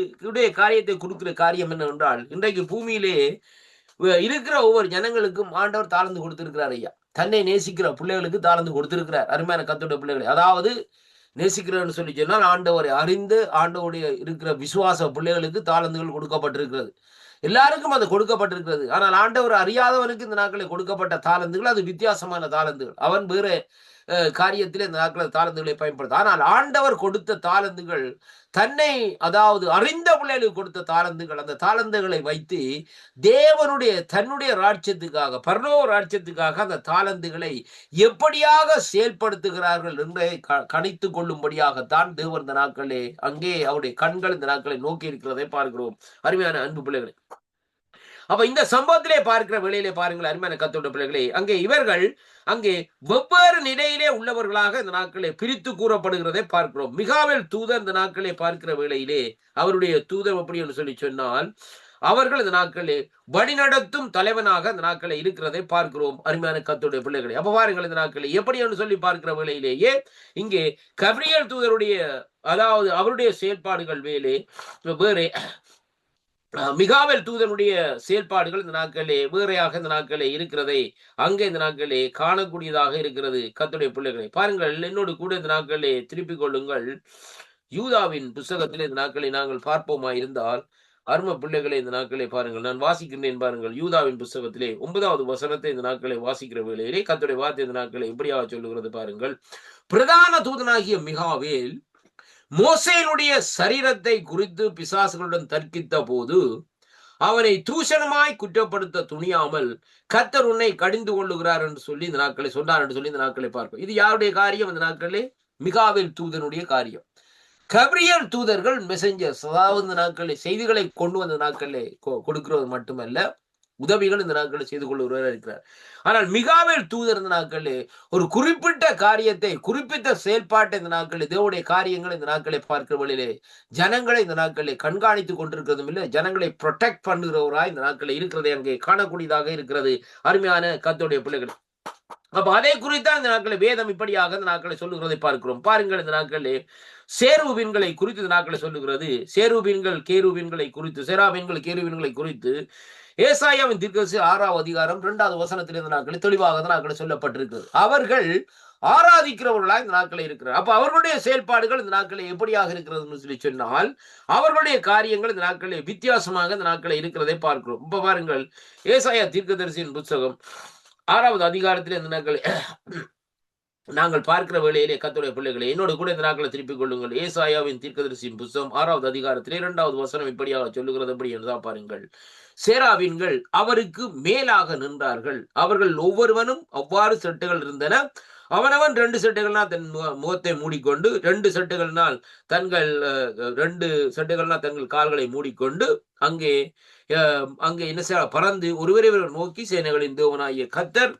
காரியத்தை கொடுக்கிற காரியம் என்னவென்றால் இன்றைக்கு பூமியிலே இருக்கிற ஒவ்வொரு ஜனங்களுக்கும் ஆண்டவர் தாளந்து கொடுத்திருக்கிறார் ஐயா. தன்னை நேசிக்கிற பிள்ளைகளுக்கு தாளந்து கொடுத்திருக்கிறார். அருமையான கர்த்தருடைய பிள்ளைகளை, அதாவது நேசிக்கிறன்னு சொல்லி சொன்னால் ஆண்டவரை அறிந்து ஆண்டவருடைய இருக்கிற விசுவாச பிள்ளைகளுக்கு தாளந்துகள் கொடுக்கப்பட்டிருக்கிறது. எல்லாருக்கும் அது கொடுக்கப்பட்டிருக்கிறது. ஆனால் ஆண்டவர் அறியாதவனுக்கு இந்த நாட்களில் கொடுக்கப்பட்ட தாளந்துகள் அது வித்தியாசமான தாளந்துகள். அவன் வேற காரியத்திலே இந்த நாட்களில் தாளந்துகளை பயன்படுத்த. ஆனால் ஆண்டவர் கொடுத்த தாளந்துகள் தன்னை, அதாவது அறிந்த பிள்ளைகளுக்கு கொடுத்த தாளந்துகள். அந்த தாளந்துகளை வைத்து தேவனுடைய தன்னுடைய ராஜ்யத்துக்காக, பரலோக ராஜ்யத்துக்காக அந்த தாளந்துகளை எப்படியாக செயல்படுத்துகிறார்கள் என்று கணித்து கொள்ளும்படியாகத்தான் தேவன் இந்த நாட்களே அங்கே அவருடைய கண்கள் இந்த நாட்களை நோக்கி இருக்கிறதை பார்க்கிறோம். அருமையான அன்பு பிள்ளைகளை, அப்ப இந்த சம்பவத்திலே பார்க்கிற வேளையிலே பாருங்கள் அருமையான கத்தோட பிள்ளைகளே, அங்கே இவர்கள் அங்கே வெவ்வேறு நிலையிலே உள்ளவர்களாக இந்த நாட்களே பிரித்து கூறப்படுகிறதை பார்க்கிறோம். மிகாவேல் தூதர் இந்த நாட்களே பார்க்கிற வேளையிலே அவருடைய தூதர் எப்படி என்று சொல்லி சொன்னால், அவர்கள் இந்த நாட்களே வழிநடத்தும் தலைவனாக இந்த நாட்களை இருக்கிறதை பார்க்கிறோம். அருமையான கத்தோடைய பிள்ளைகளை, அப்ப பாருங்கள் இந்த நாட்களை எப்படி என்று சொல்லி பார்க்கிற வேளையிலேயே இங்கே கபிரியேல் தூதருடைய, அதாவது அவருடைய செயல்பாடுகள் வேறே, மிகாவேல் தூதனுடைய செயல்பாடுகள் இந்த நாட்களே வேறையாக இந்த நாட்களே இருக்கிறதை அங்கே இந்த நாட்களே காணக்கூடியதாக இருக்கிறது. கர்த்தருடைய பிள்ளைகளை பாருங்கள், என்னோடு கூட இந்த நாட்களே திருப்பிக் கொள்ளுங்கள். யூதாவின் புஸ்தகத்திலே இந்த நாட்களை நாங்கள் பார்ப்போமா இருந்தால், அரும பிள்ளைகளை இந்த நாட்களை பாருங்கள், நான் வாசிக்கின்றேன் பாருங்கள். யூதாவின் புஸ்தகத்திலே 9வது வசனத்தை இந்த நாட்களை வாசிக்கிற வேளையிலே கர்த்தருடைய வார்த்தை இந்த நாட்களை எப்படியாக சொல்லுகிறது பாருங்கள். பிரதான தூதனாகிய மிகாவேல் மோசேனுடைய சரீரத்தை குறித்து பிசாசுகளுடன் தர்க்கித்த போது அவனை தூஷணமாய் குற்றப்படுத்த துணியாமல் கர்த்தர் உன்னை கடிந்து கொள்ளுகிறார் என்று சொல்லி இந்த நாட்களை சொன்னார் என்று சொல்லி இந்த நாட்களை பார்ப்போம். இது யாருடைய காரியம்? இந்த நாட்களே மிகாவேல் தூதனுடைய காரியம். கபிரியேல் தூதர்கள் மெசஞ்சர்ஸ், அதாவது இந்த நாட்களில் செய்திகளை கொண்டு வந்த நாட்களிலே கொடுக்கிறது மட்டுமல்ல, உதவிகள் இந்த நாட்களில் செய்து கொள்ளுகிறவராக இருக்கிறார். ஆனால் மிகாவேல் தூதர் இந்த நாட்களில் ஒரு குறிப்பிட்ட காரியத்தை, குறிப்பிட்ட செயல்பாட்டை இந்த நாட்களில், தேவனுடைய காரியங்களை இந்த நாட்களை பார்க்கிற வழியிலே ஜனங்களை இந்த நாட்களில் கண்காணித்துக் கொண்டிருக்கிறதும் இல்லை, ஜனங்களை ப்ரொடெக்ட் பண்ணுகிறவராய் இந்த நாட்களில் இருக்கிறதை அங்கே காணக்கூடியதாக இருக்கிறது. அருமையான கர்த்தருடைய பிள்ளைகள், அப்ப அதை குறித்தான் இந்த நாட்களை வேதம் இப்படியாக இந்த நாட்களை சொல்லுகிறதை பார்க்கிறோம். பாருங்கள், இந்த நாட்களிலே சேருபீன்களை குறித்து இந்த நாட்களை சொல்லுகிறது. சேருபீன்கள் கேருபீன்களை குறித்து, சேராபீன்கள் கேருபீன்களை குறித்து ஏசாயாவின் தீர்க்கதரிசி 6வது அதிகாரம் 2வது வசனத்தில் இந்த நாட்களில் தெளிவாக இந்த நாட்களில் சொல்லப்பட்டிருக்கிறது. அவர்கள் ஆராதிக்கிறவர்களாக இந்த நாட்களில் இருக்கிறார். அப்ப அவர்களுடைய செயல்பாடுகள் இந்த நாட்களில் எப்படியாக இருக்கிறது சொல்லி சொன்னால், அவர்களுடைய காரியங்கள் இந்த நாட்களில் வித்தியாசமாக இந்த நாட்களில் இருக்கிறதை பார்க்கிறோம். இப்ப பாருங்கள், ஏசாயா தீர்க்கதரிசியின் புத்தகம் 6வது அதிகாரத்தில் இந்த நாட்கள் நாங்கள் பார்க்கிற வேளையிலே கர்த்தருடைய பிள்ளைகளை என்னோடு கூட இந்த நாட்களை திருப்பிக் கொள்ளுங்கள். ஏசாயாவின் தீர்க்கதரிசியின் புத்தகம் 6வது அதிகாரத்திலே 2வது வசனம் இப்படியாக சொல்லுகிறது. எப்படி என்றுதான் பாருங்கள். சேராபீன்கள் அவருக்கு மேலாக நின்றார்கள். அவர்கள் ஒவ்வொருவனும் அவ்வாறு செட்டுகள் இருந்தன. அவனவன் 2 செட்டுகள்னால் தன் முகத்தை மூடிக்கொண்டு, 2 செட்டுகள்னால் தங்கள் கால்களை மூடிக்கொண்டு அங்கே என்ன செய்ய பறந்து ஒருவரை நோக்கி சேனைகளின் தேவனாகிய கர்த்தர்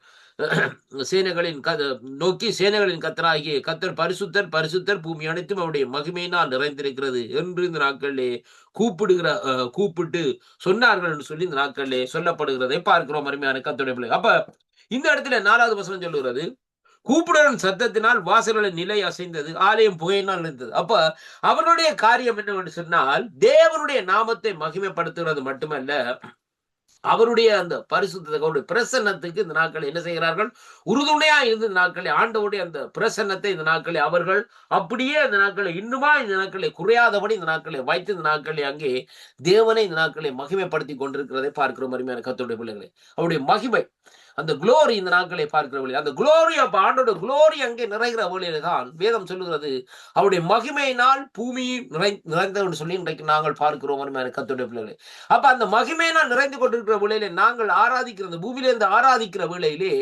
நோக்கி சேனைகளின் கர்த்தராகிய கர்த்தர் பரிசுத்தர் பரிசுத்தர், பூமி அனைத்தும் அவருடைய மகிமையினால் நிறைந்திருக்கிறது என்று இந்த நாட்களிலே கூப்பிட்டு சொன்னார்கள் என்று சொல்லி இந்த நாட்களிலே சொல்லப்படுகிறதை பார்க்கிறோம். அருமையான கர்த்தருடைய பிள்ளை, அப்ப இந்த இடத்துல 4வது வசனம் சொல்லுகிறது, கூப்பிடுவன் சத்தத்தினால் வாசல்களின் நிலை அசைந்தது, ஆலயம் புகையினால் இருந்தது. அப்ப அவருடைய காரியம் என்னவென்று சொன்னால், தேவனுடைய நாமத்தை மகிமைப்படுத்துகிறது மட்டுமல்ல, அவருடைய அந்த பரிசுத்த அவருடைய பிரசன்னத்துக்கு இந்த நாட்கள் என்ன செய்கிறார்கள்? உறுதுணையா இருந்து இந்த நாட்களை ஆண்டவருடைய அந்த பிரசன்னத்தை இந்த நாட்களை அவர்கள் அப்படியே இந்த நாட்களை இன்னுமா இந்த நாட்களை குறையாதபடி இந்த நாட்களை வைத்து இந்த நாட்களை அங்கே தேவனை இந்த நாட்களை மகிமைப்படுத்தி கொண்டிருக்கிறதை பார்க்கிறோம். அருமையான கர்த்தருடைய பிள்ளைகளை, அவருடைய மகிமை, அந்த குளோரி இந்த நாட்களை பார்க்கிற வழி, அந்த குளோரி, அப்ப ஆண்டோட குளோரி அங்கே நிறைகிற வழியில தான் வேதம் சொல்லுகிறது அவருடைய மகிமையினால் பூமி நிறைந்தவன் சொல்லி இன்றைக்கு நாங்கள் பார்க்கிறோம். கர்த்தருடைய பிள்ளைகளே, அப்ப அந்த மகிமையினால் நிறைந்து கொண்டிருக்கிற வேளையிலே நாங்கள் ஆராதிக்கிற பூமியிலிருந்து ஆராதிக்கிற வேளையிலே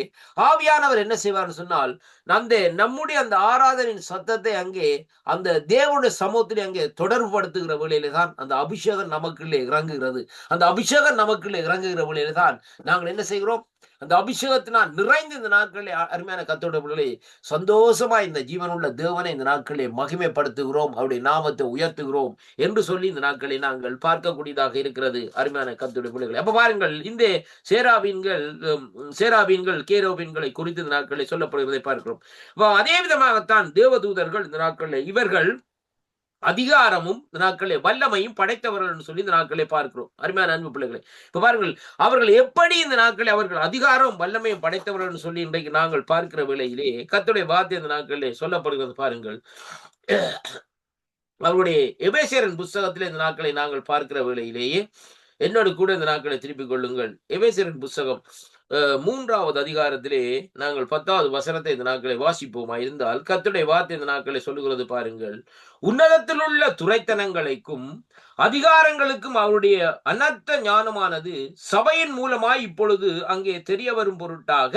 ஆவியானவர் என்ன செய்வார்னு சொன்னால், அந்த நம்முடைய அந்த ஆராதனையின் சத்தத்தை அங்கே அந்த தேவனுடைய சமூகத்திலே அங்கே தொடர்பு படுத்துகிற வேளையிலே தான் அந்த அபிஷேகம் நமக்குள்ளே இறங்குகிறது. அந்த அபிஷேகம் நமக்குள்ளே இறங்குகிற வேளையிலே தான் நாங்கள் என்ன செய்கிறோம்? அந்த அபிஷேகத்தினால் நிறைந்து இந்த நாட்களிலே அருமையான கர்த்தருடைய பிள்ளைகளே சந்தோஷமா இந்த ஜீவனுள்ள தேவனை இந்த நாட்களிலே மகிமைப்படுத்துகிறோம், அவருடைய நாமத்தை உயர்த்துகிறோம் என்று சொல்லி இந்த நாட்களை நாங்கள் பார்க்கக்கூடியதாக இருக்கிறது. அருமையான கர்த்தருடைய பிள்ளைகளே, அப்ப பாருங்கள், இந்த சேராபீன்கள் கேரோபீன்களை குறித்து இந்த நாட்களை சொல்லப்படுவதை பார்க்கிறோம். அதே விதமாகத்தான் தேவதூதர்கள் இந்த நாட்களில் இவர்கள் அதிகாரமும் இந்த நாட்களே வல்லமையும் படைத்தவர்கள் என்று சொல்லி இந்த நாட்களை பார்க்கிறோம். அருமையான அன்பு பிள்ளைகளை, இப்ப பாருங்கள், அவர்கள் எப்படி இந்த நாட்களை அவர்கள் அதிகாரம் வல்லமையும் படைத்தவர்கள் என்று சொல்லி இன்றைக்கு நாங்கள் பார்க்கிற வேளையிலே கர்த்தருடைய வார்த்தை இந்த நாட்களிலே சொல்லப்படுகிறது. பாருங்கள், அவருடைய எபேசியரின் புஸ்தகத்திலே இந்த நாட்களை நாங்கள் பார்க்கிற வேளையிலேயே என்னோடு கூட இந்த நாட்களை திருப்பிக் கொள்ளுங்கள். எபேசியரின் புஸ்தகம் 3வது அதிகாரத்திலே நாங்கள் 10வது வசனத்தை இந்த நாட்களை வாசிப்போமா இருந்தால், கர்த்தருடைய வார்த்தை இந்த நாட்களை சொல்லுகிறது பாருங்கள். உன்னதத்தில் உள்ள துரைத்தனங்களுக்கும் அதிகாரங்களுக்கும் அவருடைய அனர்த்த ஞானமானது சபையின் மூலமாய் இப்பொழுது அங்கே தெரிய வரும் பொருட்டாக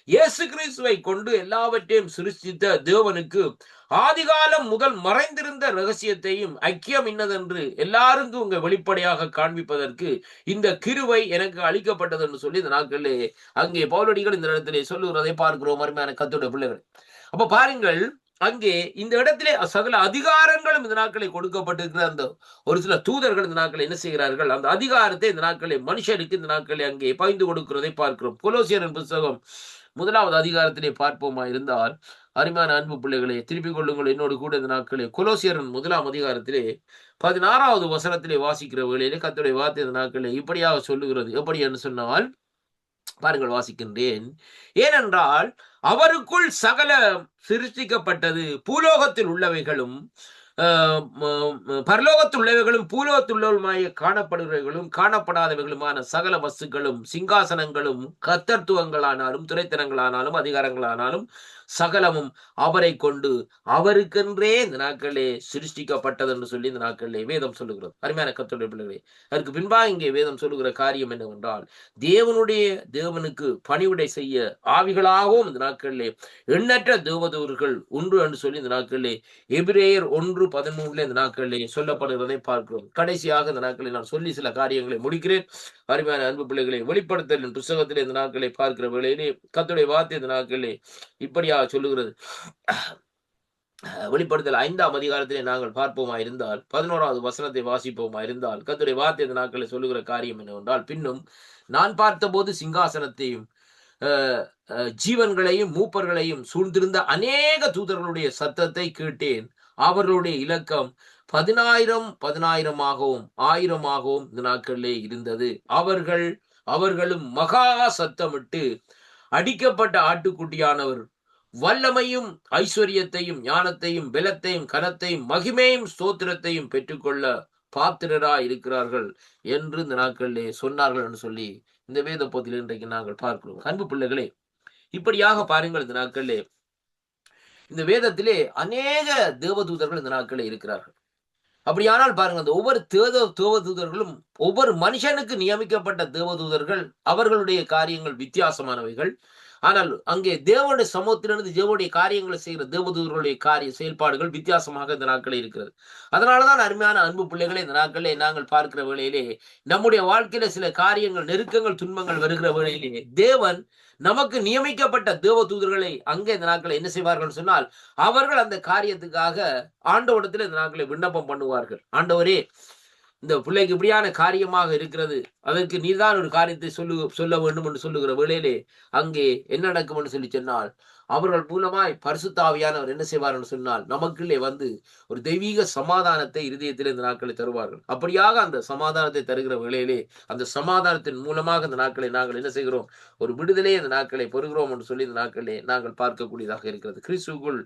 இயேசு கிறிஸ்துவை கொண்டு எல்லாவற்றையும் சிருஷ்டித்த தேவனுக்கு ஆதிகாலம் முதல் மறைந்திருந்த ரகசியத்தையும் ஐக்கியம் இன்னதென்று எல்லாருக்கும் இங்க வெளிப்படையாக காண்பிப்பதற்கு இந்த கிருபை எனக்கு அளிக்கப்பட்டது என்று சொல்லி இந்த நாட்களிலே அங்கே பவுலடிகள் இந்த இடத்திலே சொல்லுகிறதை பார்க்கிறோம். அருமையான கர்த்தருடைய பிள்ளைகள், அப்ப பாருங்கள், அங்கே இந்த இடத்திலே சகல அதிகாரங்களும் இந்த நாட்களை கொடுக்கப்பட்டிருக்கிற அந்த ஒரு சில தூதர்கள் இந்த நாட்களை என்ன செய்கிறார்கள், அந்த அதிகாரத்தை இந்த நாட்களை மனுஷருக்கு இந்த நாட்களை அங்கே பகிர்ந்து கொடுக்கிறதை பார்க்கிறோம். கொலோசியரின் புஸ்தகம் 1வது அதிகாரத்திலே பார்ப்போமா இருந்தால், அருமையான அன்பு பிள்ளைகளை திருப்பிக் கொள்ளுங்கள் என்னோடு கூட இந்த நாட்களே. கொலோசியரின் 1ஆம் அதிகாரத்திலே 16வது வசனத்திலே வாசிக்கிற வேளையிலே கர்த்தருடைய வார்த்தை இந்த நாட்களே இப்படியாக சொல்லுகிறது. எப்படி என்று சொன்னால், பாருங்கள், வாசிக்கின்றேன். ஏனென்றால் அவருக்குள் சகல சிருஷ்டிக்கப்பட்டது, பூலோகத்தில் உள்ளவைகளும் பரலோகத்தில் உள்ளவைகளும் பூலோகத்தில் உள்ளவர்களுமாய் காணப்படுகிறவைகளும் காணப்படாதவைகளுமான சகல வஸ்துக்களும் சிங்காசனங்களும் கர்த்தத்துவங்களானாலும் துரைத்தனங்களானாலும் அதிகாரங்களானாலும் சகலமும் அவரை கொண்டு அவருக்கென்றே இந்த நாட்களே சிருஷ்டிக்கப்பட்டது என்று சொல்லி இந்த நாட்களிலே வேதம் சொல்லுகிறது. அருமையான கர்த்தருடைய பிள்ளைகளே, அதற்கு பின்பாக இங்கே வேதம் சொல்லுகிற காரியம் என்னவென்றால், தேவனுக்கு பணிவிடை செய்ய ஆவிகளாகவும் இந்த நாட்களிலே எண்ணற்ற தேவதூர்கள் உண்டு என்று சொல்லி இந்த நாட்களிலே எபிரேயர் 1:13 இந்த நாட்களிலே சொல்லப்படுகிறதை பார்க்கிறோம். கடைசியாக இந்த நாட்களில் நான் சொல்லி சில காரியங்களை முடிக்கிறேன். அருமையான அன்பு பிள்ளைகளை, வெளிப்படுத்தலின் புத்தகத்திலே இந்த நாட்களை பார்க்கிற வேளையிலே கர்த்தருடைய வார்த்தை இந்த நாட்களிலே இப்படியாக சொல்லுகிறது. வெளிப்படுத்தல் 5ஆம் அதிகாரத்திலே நாங்கள் பார்ப்போமா இருந்தால் 11வது வசனத்தை வாசிப்போமா இருந்தால், கர்த்தருடைய வார்த்தை இந்த நாட்களை சொல்லுகிற காரியம் என்னவென்றால், பின்னும் நான் பார்த்தபோது சிங்காசனத்தையும் ஜீவன்களையும் மூப்பர்களையும் சூழ்ந்திருந்த அநேக தூதர்களுடைய சத்தத்தை கேட்டேன். அவர்களுடைய இலக்கம் 10,000 1000ஆகவும் இந்த நாட்களிலே இருந்தது. அவர்களும் மகா சத்தமிட்டு அடிக்கப்பட்ட ஆட்டுக்குட்டியானவர் வல்லமையும் ஐஸ்வர்யத்தையும் ஞானத்தையும் பலத்தையும் கனத்தையும் மகிமையும் ஸ்தோத்திரத்தையும் பெற்றுக்கொள்ள பாத்திரராய் இருக்கிறார்கள் என்று இந்த நாட்களிலே சொன்னார்கள் என்று சொல்லி இந்த வேத பகுதியில் இன்றைக்கு நாங்கள் பார்க்கிறோம். அன்பு பிள்ளைகளே, இப்படியாக பாருங்கள், இந்த நாட்களிலே இந்த வேதத்திலே அநேக தேவதூதர்கள் இந்த நாட்களிலே இருக்கிறார்கள். அப்படியானால் பாருங்க, அந்த ஒவ்வொரு தேவதூதர்களும் ஒவ்வொரு மனுஷனுக்கு நியமிக்கப்பட்ட தேவதூதர்கள், அவர்களுடைய காரியங்கள் வித்தியாசமானவைகள். ஆனால் அங்கே தேவனுடைய சமூகத்திலிருந்து தேவனுடைய காரியங்களை செய்கிற தேவதூதர்களுடைய செயல்பாடுகள் வித்தியாசமாக இந்த நாட்களில் இருக்கிறது. அதனாலதான் அருமையான அன்பு பிள்ளைகளை, இந்த நாட்களிலே நாங்கள் பார்க்கிற வேளையிலே நம்முடைய வாழ்க்கையில சில காரியங்கள், நெருக்கங்கள், துன்பங்கள் வருகிற வேளையிலே தேவன் நமக்கு நியமிக்கப்பட்ட தேவதூதர்களை அங்கே இந்த நாட்களை என்ன செய்வார்கள் சொன்னால், அவர்கள் அந்த காரியத்துக்காக ஆண்டவரிடத்தில் இந்த நாட்களை விண்ணப்பம் பண்ணுவார்கள். ஆண்டவரே, இந்த பிள்ளைக்கு இப்படியான காரியமாக இருக்கிறது, அதற்கு நீர்தான் ஒரு காரியத்தை சொல்ல வேண்டும் என்று சொல்லுகிற வேளையிலே அங்கே என்ன நடக்கும் என்று சொல்லி சொன்னால், அவர்கள் மூலமாய் பரிசுத்த ஆவியானவர் என்ன செய்வார் என்று சொன்னால், நமக்குள்ளே வந்து ஒரு தெய்வீக சமாதானத்தை இருதயத்தில் இந்த நாட்களை தருவார்கள். அப்படியாக அந்த சமாதானத்தை தருகிற வேளையிலே அந்த சமாதானத்தின் மூலமாக இந்த நாட்களை நாங்கள் என்ன செய்கிறோம், ஒரு விடுதலை இந்த நாட்களை பெறுகிறோம் என்று சொல்லி இந்த நாட்களிலே நாங்கள் பார்க்கக்கூடியதாக இருக்கிறது. கிறிஸ்துவுக்குள்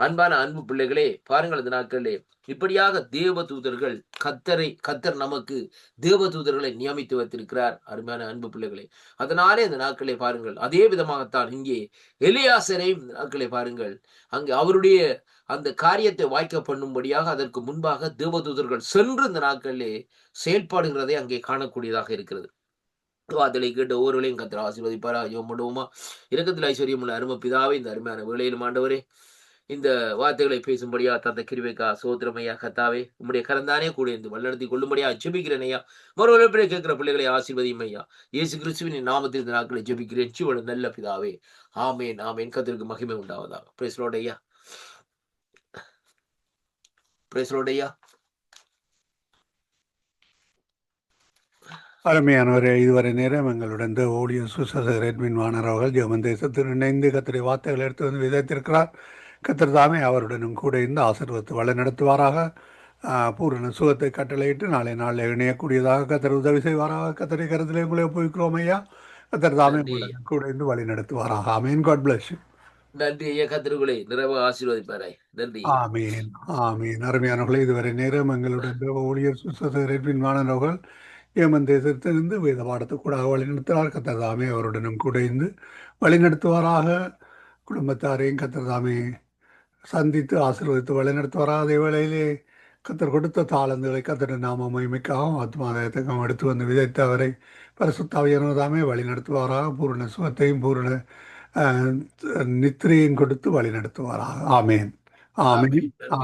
அன்பான அன்பு பிள்ளைகளே, பாருங்கள், இந்த நாட்களிலே இப்படியாக தேவதூதர்கள் கர்த்தர் நமக்கு தேவதூதர்களை நியமித்து வைத்திருக்கிறார். அருமையான அன்பு பிள்ளைகளே, அதனாலே இந்த நாட்களை பாருங்கள், அதே விதமாகத்தான் இங்கே எலியாசரையும் இந்த நாட்களை பாருங்கள், அங்கே அவருடைய அந்த காரியத்தை வாய்க்க பண்ணும்படியாக அதற்கு முன்பாக தேவதூதர்கள் சென்று இந்த நாட்களிலே செயல்பாடுகிறதை அங்கே காணக்கூடியதாக இருக்கிறது. வார்த்தைகளை கேட்ட ஒவ்வொருவரையும் கர்த்தர் ஆசீர்வதிப்பாரா. ஜெபம் பண்ணுவோமா? இரக்கத்தில் ஐஸ்வர்யம் உள்ள அருமை பிதாவே, இந்த அருமையான வேளையிலும் ஆண்டவரே, இந்த வார்த்தைகளை பேசும்படியா தந்த கிருபைக்கா சோத்திரமையா கத்தாவே, உம்முடைய கரந்தானே கூட இருந்து வழிநடத்தி கொள்ளும்படியா ஜெபிக்கிறேன் ஐயா. மறுவரை கேட்கிற பிள்ளைகளை ஆசீர்வதியும் ஐயா. இயேசு கிறிஸ்துவின் நாமத்தில் இந்த நாட்களை ஜெபிக்கிறேன் ஜீவன நல்ல பிதாவே. ஆமேன் ஆமேன். கர்த்தருக்கு மகிமை உண்டாவதாக. பிரைஸ் லார்ட் ஐயா. பிரைஸ் லார்ட் ஐயா. அருமையானவரே, இதுவரை நேரம் எங்களுடன் ஊழியர் சுசேஷகர் எட்வின் வாணர் அவர்கள் ஜெர்மன் தேசத்தில் இணைந்து கர்த்தருடைய வார்த்தைகள் எடுத்து வந்து விதைத்திருக்கிறார். கர்த்தர் தாமே அவருடனும் கூட இருந்து ஆசீர்வதித்து வழி நடத்துவாராக. பூரண சுகத்தை கட்டளையிட்டு நாளை நாளில் இணையக்கூடியதாக கர்த்தர் உதவி செய்வாராக. கர்த்தரை கருத்திலே உங்களை ஒப்புவிக்கிறோம் ஐயா. கர்த்தர் தாமே கூட இருந்து வழி நடத்துவாராக. ஆமீன். God bless you. நன்றி ஐயா. கர்த்தருக்குள்ளே நிறைவாக ஆசீர்வதிப்பாராய். நன்றி. ஆமீன் ஆமீன். அருமையானவர்களே, இதுவரை நேரம் எங்களுடன் ஊழியர் சுசேஷகர் எட்வின் வாணர் அவர்கள் ஏமன் தேசத்திலிருந்து வேத பாடத்துக்கூடாக வழிநடத்துவார். கர்த்தர் தாமே அவருடனும் கூட இருந்து வழிநடத்துவாராக. குடும்பத்தாரையும் கர்த்தர் தாமே சந்தித்து ஆசீர்வதித்து வழிநடத்துவாராக. அதே வேளையிலே கர்த்தர் கொடுத்த தாளந்துகளை கர்த்தர் நாம மகிமைக்காகவும் ஆத்மாதாயத்துக்கும் எடுத்து வந்து விதைத்து அவரை பரிசுத்தாவியானவர்தாமே வழி நடத்துவாராக. பூரண சுகத்தையும் பூரண நித்திரையும் கொடுத்து வழி நடத்துவாராக. ஆமேன். ஆமேன். ஆமென்.